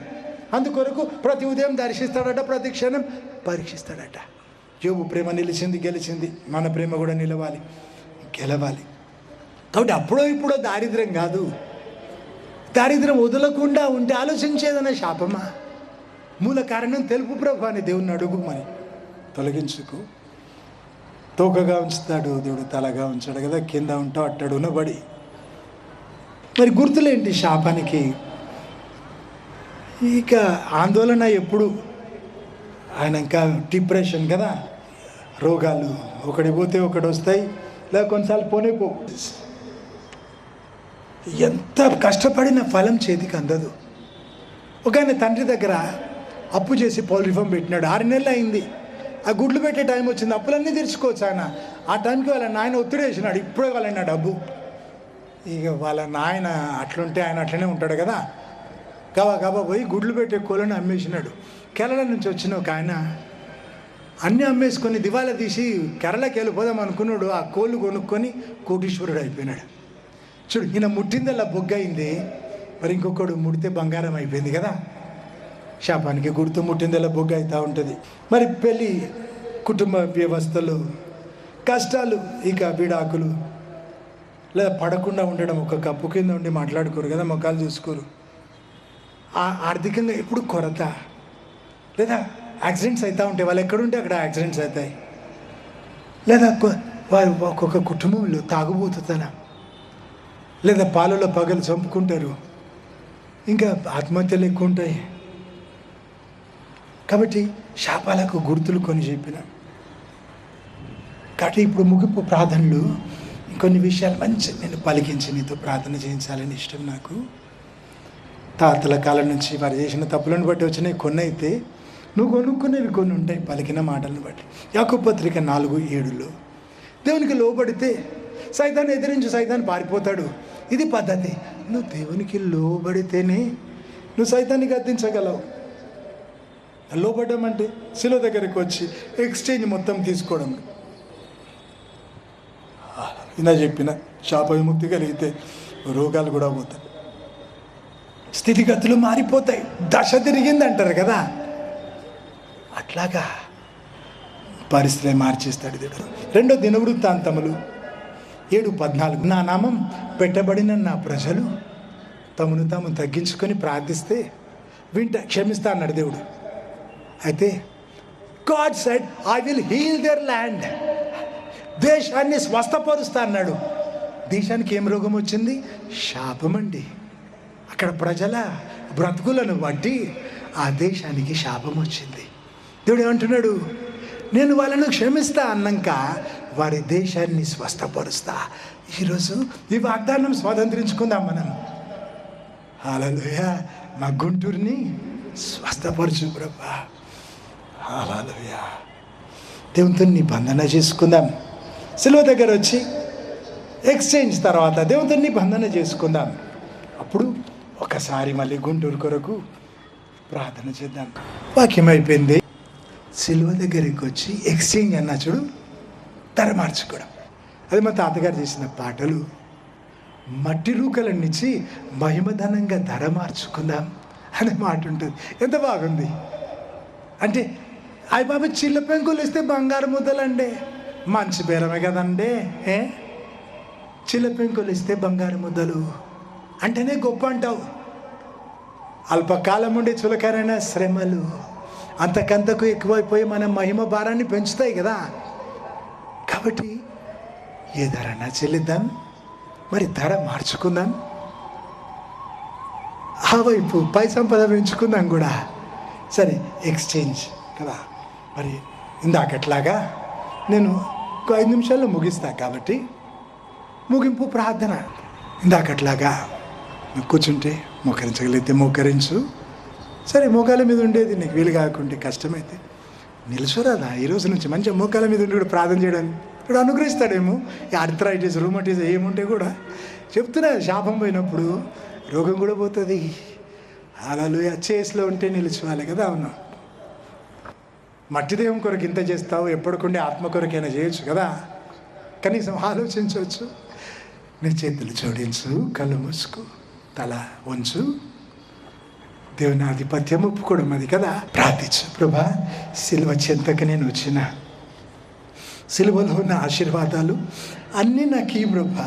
అందుకొరకు ప్రతి ఉదయం దర్శిస్తాడట, ప్రతి క్షణం పరీక్షిస్తాడట. యోబు ప్రేమ నిలిచింది, గెలిచింది. మన ప్రేమ కూడా నిలవాలి, గెలవాలి. కాబట్టి అప్పుడో ఇప్పుడో దారిద్ర్యం కాదు. దారిద్ర్యం వదలకుండా ఉంటే ఆలోచించేదన్న శాపమా? మూల కారణం తెలుపు ప్రభు అని దేవుణ్ణి అడుగుమని. తొలగించుకు, తోకగా ఉంచుతాడు దేవుడు, తలగా ఉంచాడు కదా. కింద ఉంటావు అట్టడునబడి. మరి గుర్తులేంటి శాపానికి? ఇక ఆందోళన ఎప్పుడు, ఆయన ఇంకా డిప్రెషన్ కదా, రోగాలు ఒకటి పోతే ఒకటి వస్తాయి, లేదా కొన్నిసార్లు పోనే పో. ఎంత కష్టపడిన ఫలం చేతికి అందదు. ఒక ఆయన తండ్రి దగ్గర అప్పు చేసి పౌల్ట్రీ ఫామ్ పెట్టినాడు. 6 నెలలు అయింది. ఆ గుడ్లు పెట్టే టైం వచ్చింది. అప్పులన్నీ తీర్చుకోవచ్చు ఆయన. ఆ టైంకి వాళ్ళ నాయన ఒత్తిడి వేసినాడు, ఇప్పుడే వాళ్ళ డబ్బు. ఇక వాళ్ళ నాయన అట్లుంటే ఆయన అట్లనే ఉంటాడు కదా. గబా పోయి గుడ్లు పెట్టే కోళ్ళని అమ్మేసినాడు. కేరళ నుంచి వచ్చిన ఒక ఆయన అన్నీ అమ్మేసుకొని దివాలా తీసి కేరళకి వెళ్ళిపోదాం అనుకున్నాడు. ఆ కోళ్ళు కొనుక్కొని కోటీశ్వరుడు అయిపోయినాడు. చూడు, ఈయన ముట్టిందల్లా బొగ్గ అయింది, మరి ఇంకొకడు ముడితే బంగారం అయిపోయింది కదా. శాపానికి గుర్తు, ముట్టిందల్లా బొగ్గ అవుతూ ఉంటుంది. మరి పెళ్ళి, కుటుంబ వ్యవస్థలు, కష్టాలు, ఇక విడాకులు, లేదా పడకుండా ఉండడం, ఒక కప్పు కింద ఉండి మాట్లాడుకోరు కదా, ముఖాలు చూసుకోరు. ఆర్థికంగా ఎప్పుడు కొరత, లేదా యాక్సిడెంట్స్ అవుతూ ఉంటాయి. వాళ్ళు ఎక్కడుంటే అక్కడ యాక్సిడెంట్స్ అవుతాయి. లేదా వారు ఒక్కొక్క కుటుంబంలో తాగుబోతుతనం, లేదా పాలలో పగలు చంపుకుంటారు, ఇంకా ఆత్మహత్యలు ఎక్కువ ఉంటాయి. కాబట్టి శాపాలకు గుర్తులు కొన్ని చెప్పిన. కాబట్టి ఇప్పుడు ముగింపు ప్రార్థనలు కొన్ని విషయాలు మంచి నేను పలికించి నీతో ప్రార్థన చేయించాలని ఇష్టం నాకు. తాతల కాలం నుంచి వారు చేసిన తప్పులను బట్టి వచ్చినాయి కొన్ని, అయితే నువ్వు కొనుక్కునేవి కొన్ని ఉంటాయి పలికిన మాటలను బట్టి. యాకోబు పత్రిక 4:7 దేవునికి లోబడితే సైతాన్ని ఎదిరించు, సైతాన్ని పారిపోతాడు. ఇది పద్ధతి. నువ్వు దేవునికి లోబడితేనే నువ్వు సైతాన్ని గద్దించగలవు. లోబడ్డం అంటే శిలువ దగ్గరికి వచ్చి ఎక్స్చేంజ్ మొత్తం తీసుకోవడం. ఇలా చెప్పిన శాప విముక్తి కలిగితే రోగాలు కూడా పోతాయి, స్థితిగతులు మారిపోతాయి, దశ తిరిగింది అంటారు కదా. అట్లాగా పరిస్థితి మార్చేస్తాడు దేవుడు. 2 దినవృత్తాంతములు 7:14 నా నామం పెట్టబడిన నా ప్రజలు తమను తాము తగ్గించుకొని ప్రార్థిస్తే క్షమిస్తా అన్నాడు దేవుడు. అయితే God said I will heal their land. దేశాన్ని స్వస్థపరుస్తా అన్నాడు. దేశానికి ఏం రోగం వచ్చింది? శాపమండి. అక్కడ ప్రజల బ్రతుకులను బట్టి ఆ దేశానికి శాపం వచ్చింది. దేవుడు ఏమంటున్నాడు? నేను వాళ్ళను క్షమిస్తా అన్నాక వారి దేశాన్ని స్వస్థపరుస్తా. ఈరోజు ఈ వాగ్దానం స్వాతంత్రించుకుందాం మనం. హల్లెలూయా. మా గుంటూరుని స్వస్థపరచు ప్రభా. హల్లెలూయా. దేవునితో నిబంధన చేసుకుందాం. సిలువ దగ్గర వచ్చి ఎక్స్చేంజ్ తర్వాత దేవునితో నిబంధన చేసుకుందాం. అప్పుడు ఒకసారి మళ్ళీ గుంటూరు కొరకు ప్రార్థన చేద్దాం. వాక్యం అయిపోయింది. సిలువ దగ్గరికి వచ్చి ఎక్స్చేంజ్ అన్నా చూడు, ధర మార్చుకోవడం. అది మా తాతగారు చేసిన పాటలు. మట్టి రూకలన్నిచ్చి మహిమధనంగా ధర మార్చుకుందాం అనే మాట ఉంటుంది. ఎంత బాగుంది అంటే, అయ్య బాబు చిల్ల పెంకులు ఇస్తే బంగారు ముద్దలండి, మంచి బేరమే కదండి. చిల్ల పెంకులు ఇస్తే బంగారు ముద్దలు అంటేనే గొప్ప అంటావు. అల్పకాలం ఉండే చులకరైన శ్రమలు అంతకంతకు ఎక్కువైపోయి మన మహిమ భారాన్ని పెంచుతాయి కదా. కాబట్టి ఏ ధరన్నా చెల్లిద్దాం, మరి ధర మార్చుకుందాం, ఆ వైపు పై సంపద పెంచుకుందాం కూడా. సరే, ఎక్స్చేంజ్ కదా. మరి ఇందాకట్లాగా నేను ఒక 5 నిమిషాల్లో ముగిస్తా కాబట్టి ముగింపు ప్రార్థన. ఇందాకట్లాగా నువ్వు కూర్చుంటే మోకరించగలిగితే మోకరించు. సరే, మోకాల మీద ఉండేది నీకు వీలు కాకుంటే కష్టమైతే నిలుచురాదా ఈ రోజు నుంచి మంచిగా మోకాల మీద ఉండి కూడా ప్రార్థన చేయడానికి ఇప్పుడు అనుగ్రహిస్తాడేమో. ఈ ఆర్థరైటిస్, రూమటిస్ ఏముంటే కూడా చెప్తున్నా, శాపం పోయినప్పుడు రోగం కూడా పోతుంది. హల్లెలూయా. చేసిలో ఉంటే నిలుచోవాలి కదా. అవును, మట్టి దేవం కొరకు ఇంత చేస్తావు, ఎప్పటికుండే ఆత్మ కొరకైనా చేయొచ్చు కదా. కనీసం ఆలోచించవచ్చు. నీ చేతులు జోడించు, కళ్ళు మూసుకో, తల వంచు. దేవుని ఆధిపత్యం ఒప్పుకోవడం అది కదా. ప్రార్థించు. ప్రభా, సిలువ చెంతకు నేను వచ్చిన, సిలువలో ఉన్న ఆశీర్వాదాలు అన్నీ నాకు ఈ ప్రభా,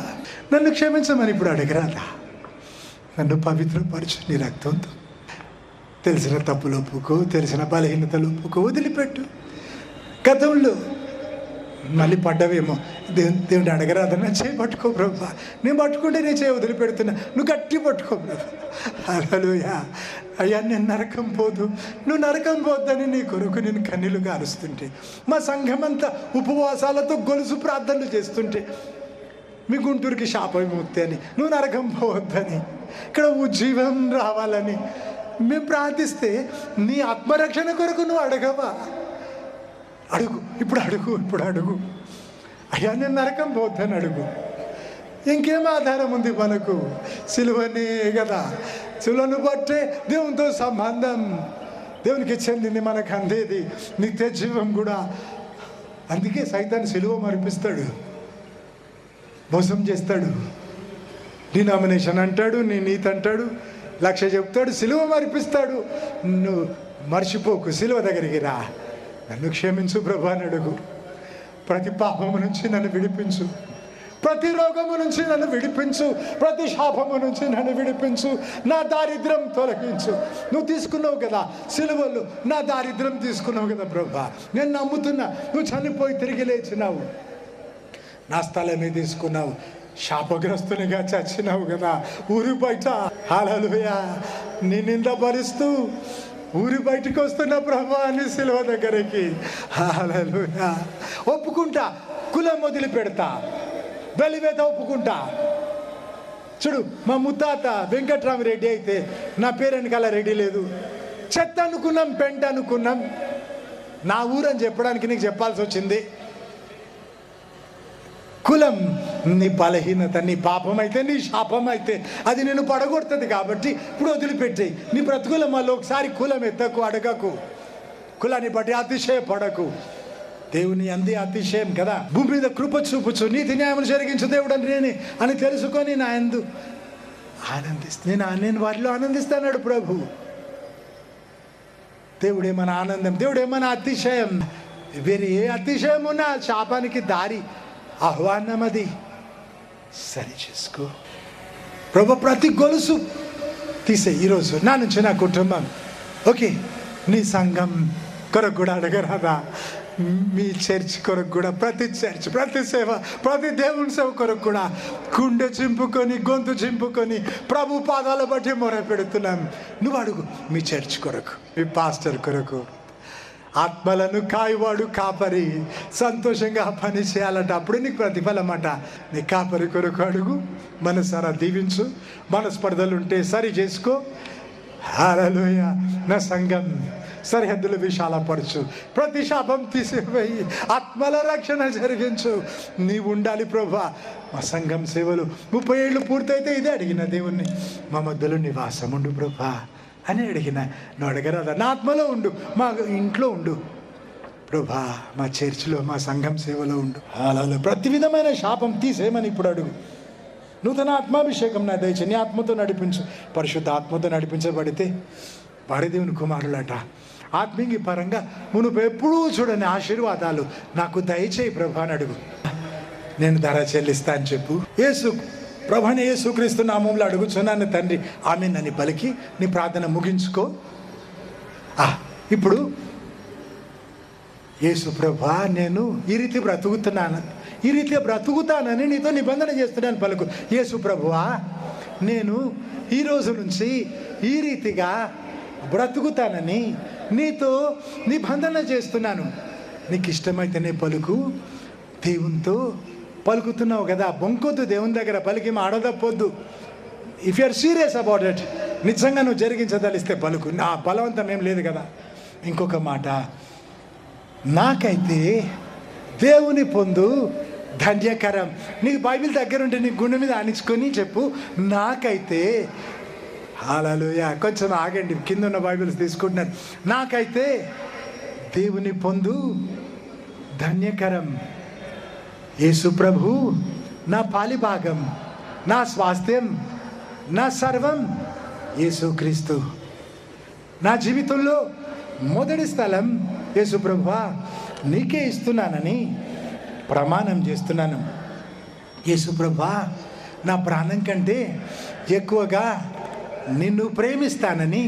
నన్ను క్షమించమని ఇప్పుడు అడగరాదా? నన్ను పవిత్రపరచు నీ రక్తంతో. తెలిసిన తప్పులు ఒప్పుకో, తెలిసిన బలహీనతలు ఒప్పుకో, వదిలిపెట్టు. గతంలో మళ్ళీ పడ్డవేమో, దేవుని అడగరాదన్నా చేయి పట్టుకో ప్రభా. నేను పట్టుకుంటే నేను చేయి వదిలిపెడుతున్నా, నువ్వు గట్టి పట్టుకో ప్రభా. హల్లెలూయా. అయ్యా, నేను నరకం పోదు, నువ్వు నరకం పోద్దని నీ కొరకు నేను కన్నీళ్లుగా అరుస్తుంటే, మా సంఘమంతా ఉపవాసాలతో గొలుసు ప్రార్థనలు చేస్తుంటే, మీ గుంటూరుకి శాపవిముక్తి అని, నువ్వు నరకం పోవద్దని, ఇక్కడ ఉజ్జీవం రావాలని మేము ప్రార్థిస్తే, నీ ఆత్మరక్షణ కొరకు నువ్వు అడగవా? అడుగు, ఇప్పుడు అడుగు, ఇప్పుడు అడుగు. అయ్యా, నేను నరకం పోద్దని అడుగు. ఇంకేం ఆధారం ఉంది మనకు? సిలువనే కదా. సిలువను బట్టే దేవునితో సంబంధం, దేవునికి చెందింది, మనకు అందేది నిత్య జీవం కూడా. అందుకే సైతాన్ని సిలువ మరిపిస్తాడు, మోసం చేస్తాడు. డినామినేషన్ అంటాడు, నీ నీతి అంటాడు, 1,00,000 చెప్తాడు, సిలువ మరిపిస్తాడు. నువ్వు మర్చిపోకు, సిలువ దగ్గరికి రా. నన్ను క్షమించు ప్రభా అని అడుగు. ప్రతి పాపము నుంచి నన్ను విడిపించు, ప్రతి రోగము నుంచి నన్ను విడిపించు, ప్రతి శాపము నుంచి నన్ను విడిపించు. నా దారిద్ర్యం తొలగించు. నువ్వు తీసుకున్నావు కదా సిలువలు, నా దారిద్ర్యం తీసుకున్నావు కదా ప్రభా. నేను నమ్ముతున్నా, నువ్వు చనిపోయి తిరిగి లేచినావు, నా స్థలమే తీసుకున్నావు, శాపగ్రస్తునిగా చచ్చినావు కదా ఊరి బయట. హల్లెలూయా. నీ నింద భరిస్తూ ఊరి బయటికి వస్తున్న ప్రభా అని సిలువ దగ్గరికి. హల్లెలూయా. ఒప్పుకుంటా, కులం వదిలి పెడతా, బలివేత ఒప్పుకుంటా. చూడు, మా ముత్తాత వెంకట్రామిరెడ్డి అయితే నా పేరు వెనకాల రెడ్డి లేదు. చెత్త అనుకున్నాం, పెంట అనుకున్నాం. నా ఊరని చెప్పడానికి నీకు చెప్పాల్సి వచ్చింది. కులం నీ బలహీనత, నీ పాపం అయితే, నీ శాపం అయితే అది నేను పడగొడుతుంది. కాబట్టి ఇప్పుడు వదిలిపెట్టేయి. నీ బ్రతుకుల మళ్ళీ ఒకసారి కులం ఎత్తకు, అడగకు, కులాన్ని బట్టి అతిశయపడకు. దేవుని అంది అతిశయం కదా. భూమి మీద కృప చూపుచు నీతి న్యాయం జరిగించు దేవుడు అని తెలుసుకొని నా యందు ఆనందిస్తే నేను వాటిలో ఆనందిస్తాడు ప్రభు. దేవుడే మన ఆనందం, దేవుడే మన అతిశయం. వేరే ఏ అతిశయం ఉన్నా శాపానికి దారి, ఆహ్వానం అది. సరి చేసుకో ప్రభు. ప్రతి గొలుసు తీసే ఈరోజు నా నుంచి, నా కుటుంబం. ఓకే, నీ సంఘం కొరకు కూడా అడగరాదా? మీ చర్చ్ కొరకు కూడా, ప్రతి చర్చ్, ప్రతి సేవ, ప్రతి దేవుని సేవ కొరకు కూడా గుండె చింపుకొని, గొంతు చింపుకొని ప్రభు పాదాల బట్టి మొర పెడుతున్నాం. నువ్వు అడుగు. మీ చర్చ్ కొరకు, మీ పాస్టర్ కొరకు. ఆత్మలను కాయవాడు కాపరి, సంతోషంగా పని చేయాలంట, అప్పుడు నీకు ప్రతిఫలం అట. నీ కాపరి కొరకు అడుగు, మనసారా దీవించు. మనస్పర్ధలు ఉంటే సరి చేసుకో. హల్లెలూయా. నా సంఘం సరిహద్దులు విశాలపరచు, ప్రతి శాపం తీసివేయి, ఆత్మల రక్షణ జరిగించు. నీవు ఉండాలి ప్రభా. మా సంఘం సేవలు 30 ఏళ్ళు పూర్తయితే ఇదే అడిగిన దేవుణ్ణి, మా మధ్యలో నివాసం ఉండు ప్రభా అని అడిగిన. నువ్వు అడగరాదా? నా ఆత్మలో ఉండు, మా ఇంట్లో ఉండు ప్రభా, మా చర్చిలో, మా సంఘం సేవలో ఉండు. అలా ప్రతి విధమైన శాపం తీసేయమని ఇప్పుడు అడుగు. నూతన ఆత్మాభిషేకం నా దయచే, నీ ఆత్మతో నడిపించు. పరిశుద్ధ ఆత్మతో నడిపించబడితే వారి దేవుని కుమారులట. ఆత్మీయ పరంగా మునుపు ఎప్పుడూ చూడని ఆశీర్వాదాలు నాకు దయచేయి ప్రభా అని అడుగు. నేను ధర చెల్లిస్తా అని చెప్పు. ప్రభుని యేసుక్రీస్తు నామంలో అడుగుచున్నాను తండ్రి, ఆమెన్ అని పలికి నీ ప్రార్థన ముగించుకో. ఇప్పుడు యేసు ప్రభా, నేను ఈ రీతి బ్రతుకుతానని నీతో నిబంధన చేస్తున్నాను పలుకు. యేసు ప్రభువా, నేను ఈ రోజు నుంచి ఈ రీతిగా బ్రతుకుతానని నీతో నిబంధన చేస్తున్నాను. నీకు ఇష్టమైతేనే పలుకు. దేవునితో పలుకుతున్నావు కదా, బొంకొద్దు. దేవుని దగ్గర పలికి ఆడదప్పొద్దు. If you're serious about it, నిజంగా నువ్వు జరిగించదలిస్తే పలుకు. నా బలవంతం ఏం లేదు కదా. ఇంకొక మాట, నాకైతే దేవుని పొందు ధన్యకరం. నీకు బైబిల్ దగ్గర ఉంటే నీ గుండె మీద ఆనించుకొని చెప్పు, నాకైతే. హల్లెలూయా. కొంచెం ఆగండి, కింద ఉన్న బైబిల్స్ తీసుకుంటున్నాను. నాకైతే దేవుని పొందు ధన్యకరం. యేసు ప్రభు నా పాలిభాగం, నా స్వాస్థ్యం, నా సర్వం యేసుక్రీస్తు. నా జీవితంలో మొదటి స్థలం యేసు ప్రభువా నీకే ఇస్తున్నానని ప్రమాణం చేస్తున్నాను. యేసు ప్రభువా, నా ప్రాణం కంటే ఎక్కువగా నిన్ను ప్రేమిస్తానని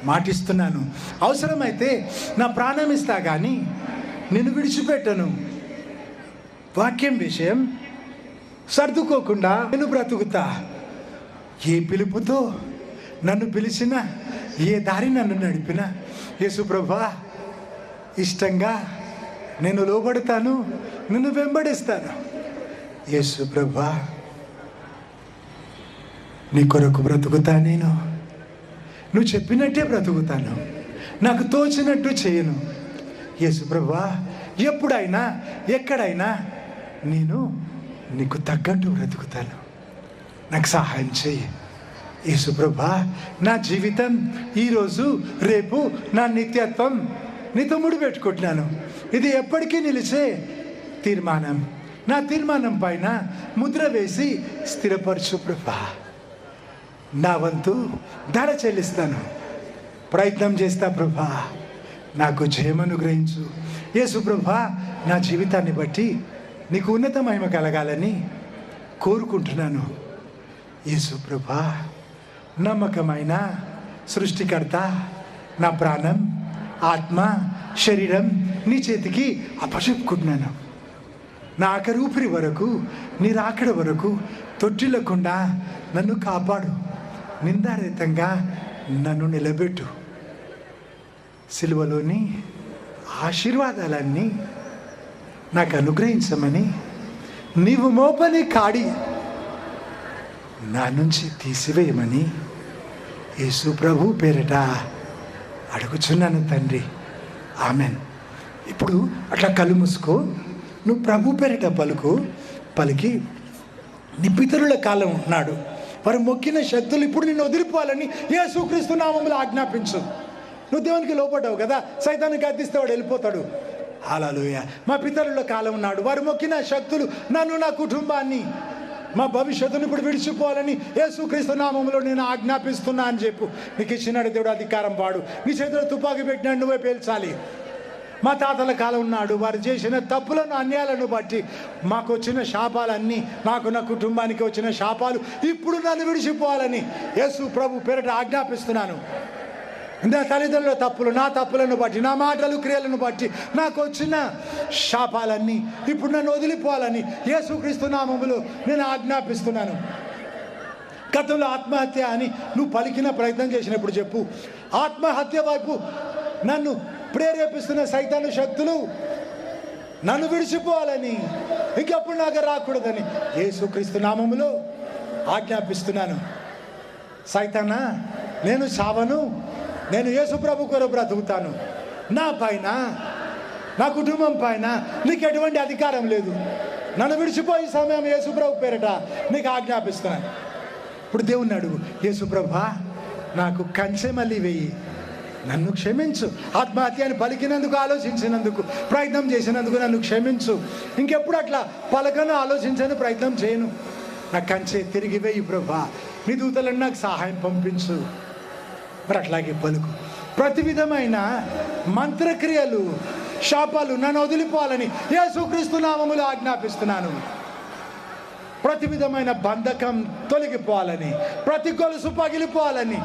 మాటిస్తున్నాను. అవసరమైతే నా ప్రాణం ఇస్తా కానీ నిన్ను విడిచిపెట్టను. వాక్యం విషయం సర్దుకోకుండా నేను బ్రతుకుతా. ఏ పిలుపుతో నన్ను పిలిచినా, ఏ దారి నన్ను నడిపినా యేసు ప్రభువా ఇష్టంగా నేను లోబడతాను, నిన్ను వెంబడిస్తాను. యేసు ప్రభువా, నీ కొరకు బ్రతుకుతా. నువ్వు చెప్పినట్టే బ్రతుకుతాను, నాకు తోచినట్టు చేయను. యేసు ప్రభువా, ఎప్పుడైనా ఎక్కడైనా నేను నీకు తగ్గట్టు బ్రతుకుతాను. నాకు సహాయం చేయి యేసు ప్రభువా. నా జీవితం ఈరోజు రేపు నా నిత్యత్వం నీతో ముడిపెట్టుకుంటున్నాను. ఇది ఎప్పటికీ నిలిచే తీర్మానం. నా తీర్మానం పైన ముద్ర వేసి స్థిరపరచు ప్రభువా. నా వంతు ధర చెల్లిస్తాను, ప్రయత్నం చేస్తా ప్రభువా. నాకు జయమను గ్రహించు యేసు ప్రభువా. నా జీవితాన్ని బట్టి నీకు ఉన్నత మహిమ కలగాలని కోరుకుంటున్నాను. యేసు ప్రభువా, నమ్మకమైన సృష్టికర్త, నా ప్రాణం, ఆత్మ, శరీరం నీ చేతికి అప్పచెప్పుకుంటున్నాను. నా ఆఖరి ఊపిరి వరకు, నీ రాకడ వరకు తొట్టిల్లకుండా నన్ను కాపాడు. నిందారహితంగా నన్ను నిలబెట్టు. సిలువలోని ఆశీర్వాదాలన్నీ నాకు అనుగ్రహించమని నీవు మోపని కాడి నా నుంచి తీసివేయమని యేసు ప్రభు పేరిట అడుగుచున్నాను తండ్రి. ఆమెన్. ఇప్పుడు అట్లా కళ్ళు మూసుకో. నువ్వు ప్రభు పేరిట పలికి నీ పితరుల కాలం ఉన్నాడు, వారు మొక్కిన శక్తులు ఇప్పుడు నిన్ను వదిలిపోవాలని యేసుక్రీస్తు నామములో ఆజ్ఞాపించు. నువ్వు దేవునికి లోపడ్డావు కదా, సైతానికి గద్దిస్తే వాడు వెళ్ళిపోతాడు. హల్లెలూయా. మా పితరుల కాలం ఉన్నాడు, వారు మొక్కిన శక్తులు నన్ను, నా కుటుంబాన్ని, మా భవిష్యత్తును ఇప్పుడు విడిచిపోవాలని యేసుక్రీస్తు నామములో నేను ఆజ్ఞాపిస్తున్నా అని చెప్పు. నీకు ఇచ్చినాడు దేవుడు అధికారం. వాడు నీ చేతిలో తుపాకీ పెట్టినాడు, నువ్వే పేల్చాలి. మా తాతల కాలం ఉన్నాడు, వారు చేసిన తప్పులను, అన్యాయాలను బట్టి మాకు వచ్చిన శాపాలన్నీ, నాకు, నా కుటుంబానికి వచ్చిన శాపాలు ఇప్పుడు నన్ను విడిచిపోవాలని యేసు ప్రభు పేరిట ఆజ్ఞాపిస్తున్నాను. నా తల్లిదండ్రుల తప్పులు, నా తప్పులను బట్టి, నా మాటలు, క్రియలను బట్టి నాకు వచ్చిన శాపాలన్నీ ఇప్పుడు నన్ను వదిలిపోవాలని యేసుక్రీస్తు నామములో నేను ఆజ్ఞాపిస్తున్నాను. గతంలో ఆత్మహత్య అని నువ్వు పలికిన ప్రయత్నం చేసినప్పుడు చెప్పు, ఆత్మహత్య వైపు నన్ను ప్రేరేపిస్తున్న సైతాను శక్తులు నన్ను విడిచిపోవాలని, ఇంకెప్పుడు నాకు రాకూడదని యేసుక్రీస్తు నామములో ఆజ్ఞాపిస్తున్నాను. సైతానా, నేను చావను, నేను యేసు ప్రభు కొరకు బ్రతుకుతాను. నా పైన, నా కుటుంబం పైన నీకు ఎటువంటి అధికారం లేదు. నన్ను విడిచిపోయే సమయం యేసు ప్రభు పేరిట నీకు ఆజ్ఞాపిస్తున్నాను. ఇప్పుడు దేవుణ్ణి అడుగు, యేసు ప్రభా, నాకు కంచె మళ్ళీ వెయ్యి, నన్ను క్షమించు. ఆత్మహత్యని పలికినందుకు, ఆలోచించినందుకు, ప్రయత్నం చేసినందుకు నన్ను క్షమించు. ఇంకెప్పుడు అట్లా పలకను, ఆలోచించని ప్రయత్నం చేయను. నా కంచె తిరిగి వేయి ప్రభా, నీ దూతలను నాకు సహాయం పంపించు. మరి అట్లాగే పలుకు. ప్రతి విధమైన మంత్రక్రియలు, శాపాలు నన్ను వదిలిపోవాలని యేసుక్రీస్తు నామములో ఆజ్ఞాపిస్తున్నాను. ప్రతి విధమైన బంధకం తొలగిపోవాలని, ప్రతి గొలుసు పగిలిపోవాలని,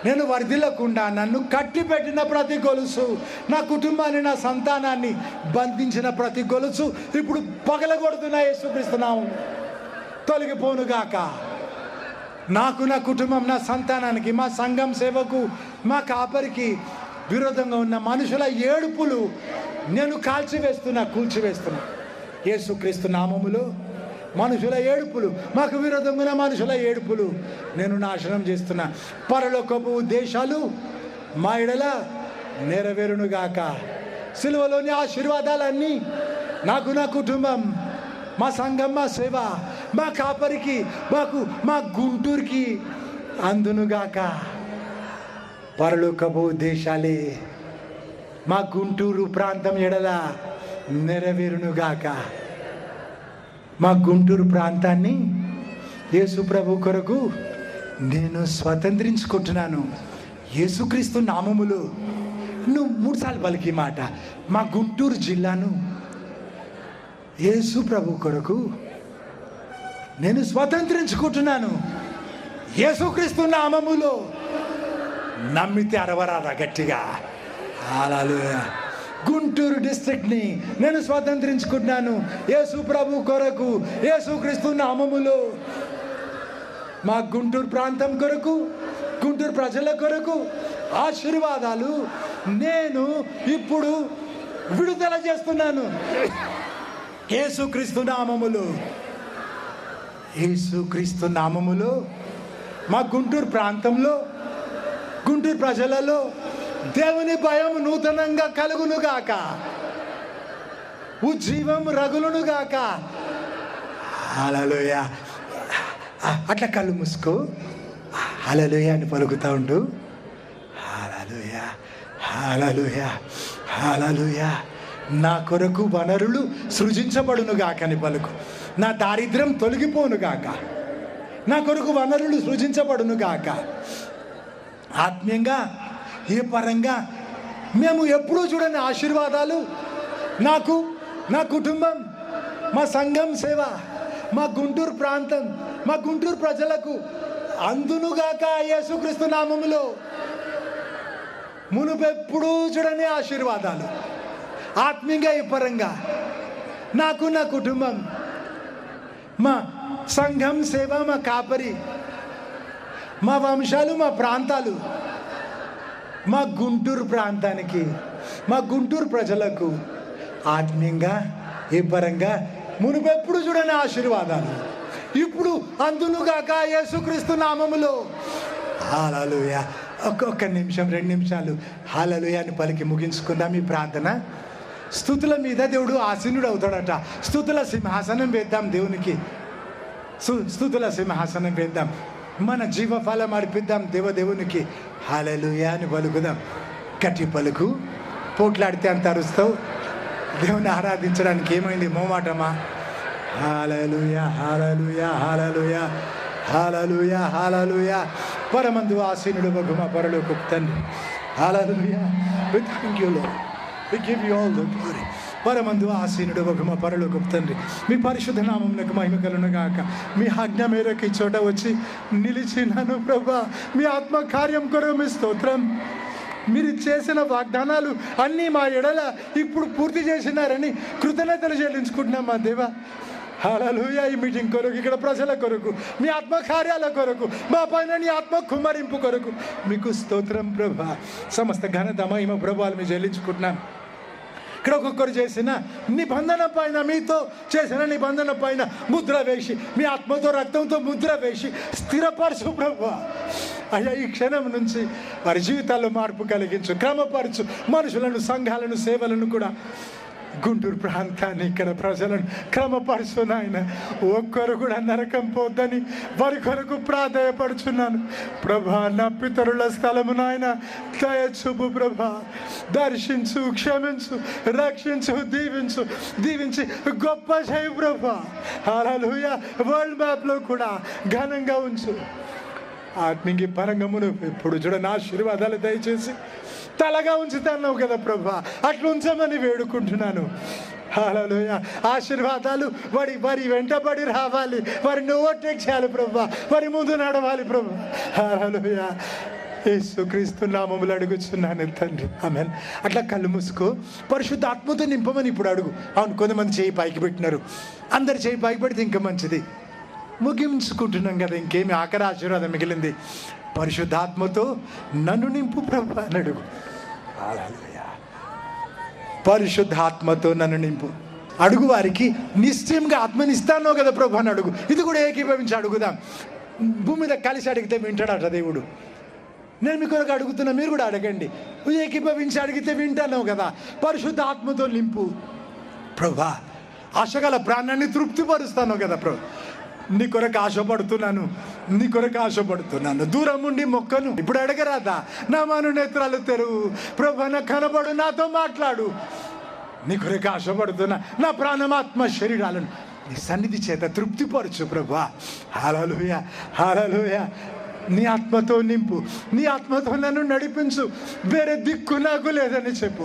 నేను వర్ధిల్లకుండా నన్ను కట్టి పెట్టిన ప్రతి గొలుసు, నా కుటుంబాన్ని, నా సంతానాన్ని బంధించిన ప్రతి గొలుసు ఇప్పుడు పగలగొడుతున్న యేసుక్రీస్తు నామం తొలగిపోనుగాక. నాకు, నా కుటుంబం, నా సంతానానికి, మా సంఘం సేవకు, మా కాపరికి విరోధంగా ఉన్న మనుషుల ఏడుపులు నేను కూల్చివేస్తున్నా. యేసుక్రీస్తు నామములో మనుషుల ఏడుపులు, మాకు విరోధంగా ఉన్న మనుషుల ఏడుపులు నేను నాశనం చేస్తున్నా. పరలోకపు ఉద్దేశాలు మా ఎడల నెరవేరునుగాక. సిలువలోని ఆశీర్వాదాలన్నీ నాకు, నా కుటుంబం, మా సంఘం, మా సేవ, మా కాపరికి, మా గుంటూరుకి అందునుగాక. పరలోకపు ఉద్దేశాలే మా గుంటూరు ప్రాంతం ఎడల నెరవేరునుగాక. మా గుంటూరు ప్రాంతాన్ని యేసు ప్రభు కొరకు నేను స్వతంత్రించుకుంటున్నాను. యేసుక్రీస్తు నామములో నువ్వు 3 సార్లు పలికి మాట. మా గుంటూరు జిల్లాను యేసు ప్రభు కొరకు నేను స్వతంత్రించుకుంటున్నాను. యేసుక్రీస్తు నామములో. నమ్మితే అరవరాదా గట్టిగా? హల్లెలూయా. గుంటూరు డిస్ట్రిక్ట్ని నేను స్వతంత్రించుకుంటున్నాను యేసు ప్రభు కొరకు, యేసుక్రీస్తు నామములో. మా గుంటూరు ప్రాంతం కొరకు, గుంటూరు ప్రజల కొరకు ఆశీర్వాదాలు నేను ఇప్పుడు విడుదల చేస్తున్నాను యేసుక్రీస్తు నామములో. యేసుక్రీస్తు నామములో మా గుంటూరు ప్రాంతంలో, గుంటూరు ప్రజలలో దేవుని భయం నూతనంగా కలుగునుగాక, ఉజ్జీవం రగులునుగాక. హల్లెలూయా. అట్లా కళ్ళు మూసుకో, హల్లెలూయా అని పలుకుతా ఉండు. హల్లెలూయా, హల్లెలూయా, హల్లెలూయా. నా కొరకు వనరులు సృజించబడునుగాక అని పలుకు. నా దారిద్ర్యం తొలగిపోనుగాక, నా కొరకు వనరులు సృజించబడునుగాక. ఆత్మీయంగా, ఏ పరంగా మేము ఎప్పుడూ చూడని ఆశీర్వాదాలు నాకు, నా కుటుంబం, మా సంఘం సేవ, మా గుంటూరు ప్రాంతం, మా గుంటూరు ప్రజలకు అందునుగాక యేసుక్రీస్తు నామములో. మునుపెప్పుడూ చూడని ఆశీర్వాదాలు ఆత్మీయంగా, ఈ పరంగా నాకు, నా కుటుంబం, మా సంఘం సేవ, మా కాపరి, మా వంశాలు, మా ప్రాంతాలు, మా గుంటూరు ప్రాంతానికి, మా గుంటూరు ప్రజలకు ఆత్మీయంగా, ఏ పరంగా మునుపెప్పుడు చూడని ఆశీర్వాదాలు ఇప్పుడు అందునుగాక యేసుక్రీస్తు నామములో. హల్లెలూయా. ఒక్క నిమిషం, 2 నిమిషాలు హల్లెలూయా అని పలికి ముగించుకుందాం ఈ ప్రార్థన. స్తుతుల మీద దేవుడు ఆసీనుడు అవుతాడట. స్తుతుల సింహాసనం వేద్దాం దేవునికి. స్తుతుల సింహాసనం వేద్దాం. మన జీవఫలం అర్పిద్దాం దేవదేవునికి. హల్లెలూయా అని పలుకుదాం. గట్టి పలుకు. పోట్లాడితే అంత అరుస్తావు. దేవుని ఆరాధించడానికి ఏమైంది? మోమాటమా? హల్లెలూయా, హల్లెలూయా, హల్లెలూయా, హల్లెలూయా, హల్లెలూయా. పరమందు ఆసీనుడు వగు మా పరలోకపు తండ్రి, హల్లెలూయా. We thank you, Lord. We give you all the glory. పరమందు ఆసీనుడు వగు మా పరలోకపు తండ్రి, మీ పరిశుద్ధ నామమునకు మహిమ కలుగునుగాక. మీ ఆజ్ఞ మేరకు ఈ చోట వచ్చి నిలిచినాను ప్రభా. మీ ఆత్మ కార్యం కొరకు మీ స్తోత్రం. మీరు చేసిన వాగ్దానాలు అన్నీ మా ఎడల ఇప్పుడు పూర్తి చేసినారని కృతజ్ఞతలు చెల్లించుకుంటున్నాం మా దేవా. హల్లెలూయా. ఈ మీటింగ్ కొరకు, ఇక్కడ ప్రజల కొరకు, మీ ఆత్మ కార్యాల కొరకు, మా పైన నీ ఆత్మ కుమ్మరింపు కొరకు మీకు స్తోత్రం ప్రభా. సమస్త ఘనత మహిమ ప్రభావాలు మేము చెల్లించుకుంటున్నాం. ఇక్కడ ఒక్కొక్కరు చేసిన నిబంధన పైన, మీతో చేసిన నిబంధన పైన ముద్ర వేసి, మీ ఆత్మతో రక్తంతో ముద్ర వేసి స్థిరపరచు ప్రభువా. అయ్యా, ఈ క్షణం నుంచి వారి జీవితాల్లో మార్పు కలిగించు, క్రమపరచు. మనుషులను, సంఘాలను, సేవలను కూడా గుంటూరు ప్రాంతాన్ని ఇక్కడ ప్రజలను క్రమపరుచు నాయన. ఒక్కరు కూడా నరకం పోద్దని వారి కొరకు ప్రాధేయపడుచున్నాను ప్రభా. నా పితరుల స్థలము నాయన దయచూపు ప్రభా. దర్శించు, క్షమించు, రక్షించు, దీవించి గొప్ప చేయి ప్రభా. హల్లెలూయా. వరల్డ్ మ్యాప్లో కూడా ఘనంగా ఉంచు. ఆత్మీయ పరంగమును ఇప్పుడు చూడని ఆశీర్వాదాలు దయచేసి తలగా ఉంచుతాన్నావు కదా ప్రభా, అట్లా ఉంచమని వేడుకుంటున్నాను. హల్లెలూయా. ఆశీర్వాదాలు వారి వెంటబడి రావాలి, వారిని ఓవర్టేక్ చేయాలి ప్రభా, వారి ముందు నడవాలి ప్రభా. హల్లెలూయా. యేసుక్రీస్తు నామములో అడుగుచున్నాను తండ్రి, ఆమేన్. అట్లా కళ్ళు మూసుకో, పరిశుద్ధాత్మతో నింపమని ఇప్పుడు అడుగు. అవును, కొంతమంది చేయి పైకి పెట్టినారు, అందరు చేయి పైకి పెడితే ఇంకా మంచిది. ముగించుకుంటున్నాం కదా, ఇంకేమి ఆఖరి ఆశీర్వాదం మిగిలింది. పరిశుద్ధాత్మతో నన్ను నింపు ప్రభు అని అడుగు. హల్లెలూయా. పరిశుద్ధాత్మతో నన్ను నింపు అడుగు. వారికి నిశ్చయంగా ఆత్మనిస్తానో కదా ప్రభు అని అడుగు. ఇది కూడా ఏకీభవించి అడుగుదాం. భూమి మీద కలిసి అడిగితే వింటాడట దేవుడు. నేను మీ కొరకు అడుగుతున్నా, మీరు కూడా అడగండి. ఏకీభవించి అడిగితే వింటాను కదా. పరిశుద్ధాత్మతో నింపు ప్రభా. ఆశగల ప్రాణాన్ని తృప్తిపరుస్తాను కదా ప్రభు. నీ కొరకు ఆశపడుతున్నాను. దూరం ఉండి మొక్కను ఇప్పుడు అడగరాదా? నా మను నేత్రాలు తెరువు ప్రభా, నా కనబడు, నాతో మాట్లాడు. నీ కొరకు ఆశపడుతున్నా. నా ప్రాణమాత్మ శరీరాలను నీ సన్నిధి చేత తృప్తిపరచు ప్రభా. హల్లెలూయా. హల్లెలూయా. నీ ఆత్మతో నింపు, నీ ఆత్మతో నన్ను నడిపించు. వేరే దిక్కు నాకు లేదని చెప్పు.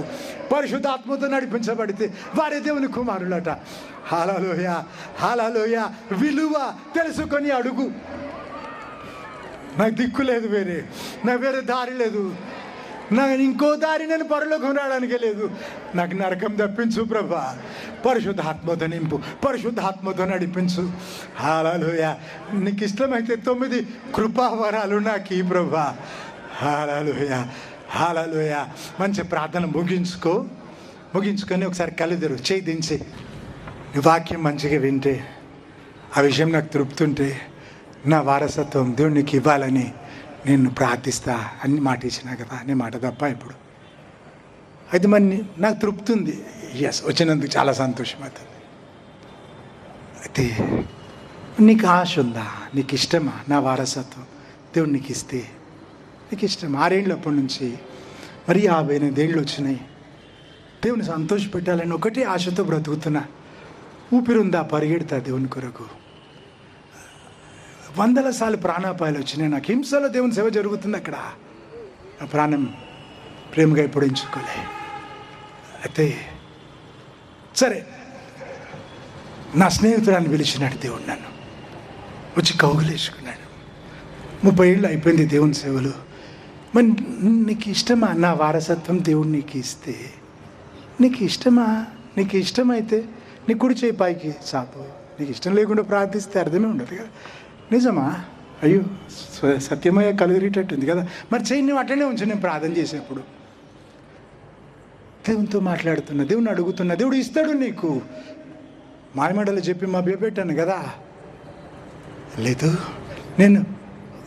పరిశుద్ధాత్మతో నడిపించబడితే వారే దేవుని కుమారులట. హల్లెలూయా. హల్లెలూయా. విలువ తెలుసుకొని అడుగు. నాకు దిక్కు లేదు, నాకు వేరే దారి లేదు, నాకు ఇంకో దారి నేను పరలోకం రావడానికే లేదు. నాకు నరకం తప్పించు ప్రభా. పరిశుద్ధాత్మతో నింపు, పరిశుద్ధాత్మతో నడిపించు. హల్లెలూయా. నీకు ఇష్టమైతే 9 కృపావరాలు నాకు ఈ ప్రభా. హల్లెలూయా. హల్లెలూయా. మంచి ప్రార్థన ముగించుకొని ఒకసారి కళ్ళు తెరువు, చేయి దించి. నీ వాక్యం మంచిగా వింటే, ఆ విషయం నాకు తృప్తి ఉంటే, నా వారసత్వం దేవునికి ఇవ్వాలని నేను ప్రార్థిస్తా అని మాట ఇచ్చినా కదా. అనే మాట తప్ప ఇప్పుడు అయితే మరి నాకు తృప్తి ఉంది. ఎస్, వచ్చినందుకు చాలా సంతోషం అవుతుంది. అయితే నీకు ఆశ ఉందా? నీకు ఇష్టమా నా వారసత్వం దేవుడు నీకు ఇస్తే? నీకు ఇష్టం? 6 ఏళ్ళు అప్పటి నుంచి మరి 58 ఏళ్ళు వచ్చినాయి. దేవుని సంతోషపెట్టాలని ఒకటే ఆశతో బ్రతుకుతున్నా. ఊపిరుందా? పరిగెడతా దేవుని కొరకు. 100 సార్లు ప్రాణాపాయాలు వచ్చినాయి నాకు. హింసలో దేవుని సేవ జరుగుతుంది అక్కడ. నా ప్రాణం ప్రేమగా ఇప్పుడు ఎంచుకోలే. అయితే సరే, నా స్నేహితురాన్ని పిలిచినాడు దేవుడు, నన్ను వచ్చి కౌగులేసుకున్నాడు. 30 ఏళ్ళు అయిపోయింది దేవుని సేవలు. మరి నీకు ఇష్టమా నా వారసత్వం దేవుడు నీకు ఇస్తే? నీకు ఇష్టమా? నీకు ఇష్టమైతే నీ కుడి చేయి పైకి చాపు. నీకు ఇష్టం లేకుండా ప్రార్థిస్తే అర్థమే ఉండదు కదా. నిజమా? అయ్యో, సత్యమయ్య కలిగిరేటట్టుంది కదా. మరి చేయి నువ్వు అట్లనే ఉంచు. నేను ప్రార్థన చేసేప్పుడు దేవునితో మాట్లాడుతున్నా, దేవుని అడుగుతున్నా. దేవుడు ఇస్తాడు నీకు. మాయమాటలు చెప్పి మా పెట్టాను కదా. లేదు, నేను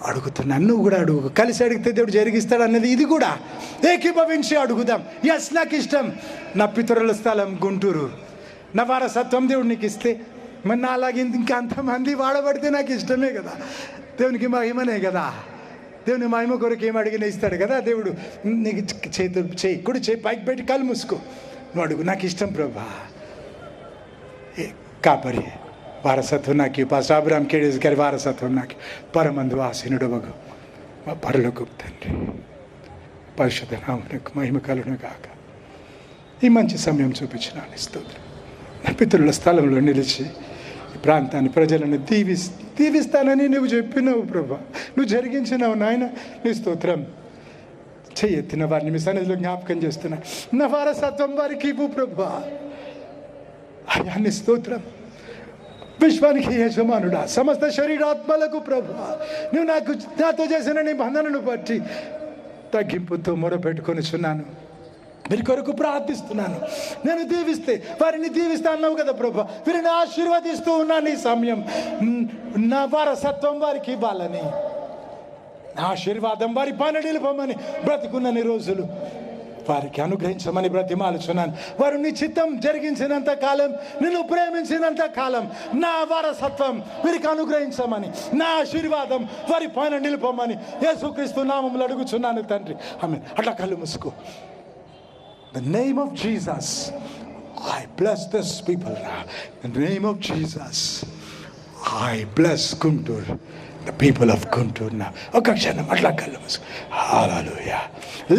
అడుగుతున్నాను, నువ్వు కూడా అడుగు. కలిసి అడిగితే దేవుడు జరిగిస్తాడు అన్నది ఇది కూడా ఏకీభవించి అడుగుదాం. ఎస్, నాకు ఇష్టం. నా పితరుల స్థలం గుంటూరు, నా వారసత్వం దేవుడు నీకు ఇస్తే, మరి నా అలాగే ఇంకా అంతమంది వాడబడితే నాకు ఇష్టమే కదా. దేవునికి మహిమనే కదా. దేవుని మహిమ కొరకు ఏం అడిగినా ఇస్తాడు కదా దేవుడు. నీకు చేయి కుడి చేయి పైకి పెట్టి కళ్ళు మూసుకో, నువ్వు అడుగు. నాకు ఇష్టం ప్రభా. కాపరి వారసత్వం నాకు, పాస్టర్ అబ్రహాం కేడీస్ గారి వారసత్వం నాకు. పరమందు ఆసీనుడు వగు మా పరలోక తండ్రి, పరిశుద్ధ నామమునకు మహిమ కలుగును గాక. ఈ మంచి సమయం చూపించినాను, స్తోత్రం. నా పితరుల స్థలంలో నిలిచి ఈ ప్రాంతాన్ని, ప్రజలను దీవిస్తానని నువ్వు చెప్పినావు ప్రభా. నువ్వు జరిగించినావు నాయన, నీ స్తోత్రం. చెయ్యెత్తిన వారిని మీ సన్నిధిలో జ్ఞాపకం చేస్తున్నా. నా వారసత్వం వారికి ఇవ్వు ప్రభా. అయ్యా నీ స్తోత్రం. విశ్వానికి యజమానుడా, సమస్త శరీరాత్మలకు ప్రభా, నువ్వు నాతో చేసిన నీ బంధనను బట్టి తగ్గింపుతో మొరపెట్టుకొనిచున్నాను. వీరి కొరకు ప్రార్థిస్తున్నాను. నేను దీవిస్తే వారిని దీవిస్తా అన్నావు కదా ప్రభా. వీరిని ఆశీర్వదిస్తూ ఉన్నాను. ఈ సమయం నా వారసత్వం వారికి ఇవ్వాలని, నా ఆశీర్వాదం వారి పైన నిలపమని బ్రతుకున్నన్ని రోజులు వారికి అనుగ్రహించమని బ్రతిమాలుచున్నాను. వారు నీ చిత్తం జరిగించినంత కాలం, నిన్ను ప్రేమించినంత కాలం నా వారసత్వం వీరికి అనుగ్రహించమని, నా ఆశీర్వాదం వారి పైన నిలుపమని యేసుక్రీస్తు నామములో అడుగుచున్నాను తండ్రి. ఆమేన్. అట్లా కళ్ళు మూసుకో. The name of Jesus, I bless this people now. In the name of Jesus, I bless Guntur, the people of Guntur now. Okay, hallelujah.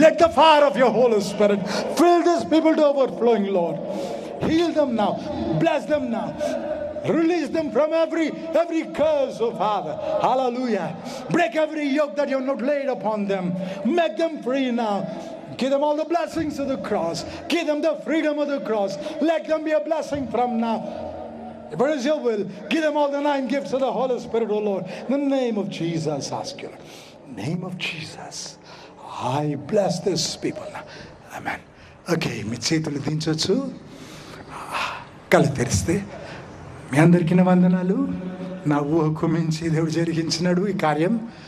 Let the fire of your Holy Spirit fill these people to overflowing, Lord. Heal them now. Bless them now. Release them from every curse, oh Father. Hallelujah. Break every yoke that you have not laid upon them. Make them free now. Give them all the blessings of the cross. Give them the freedom of the cross. Let them be a blessing from now. If it is your will, give them all the 9 gifts of the Holy Spirit, O Lord. In the name of Jesus, ask you. In the name of Jesus, I bless these people now. Amen. Okay, మీ చేతులు దించవచ్చు. కళ్ళు తెరిస్తే మీ అందరికీ వందనాలు. నా ఊహకు మించి దేవుడు జరిగించినాడు ఈ కార్యం.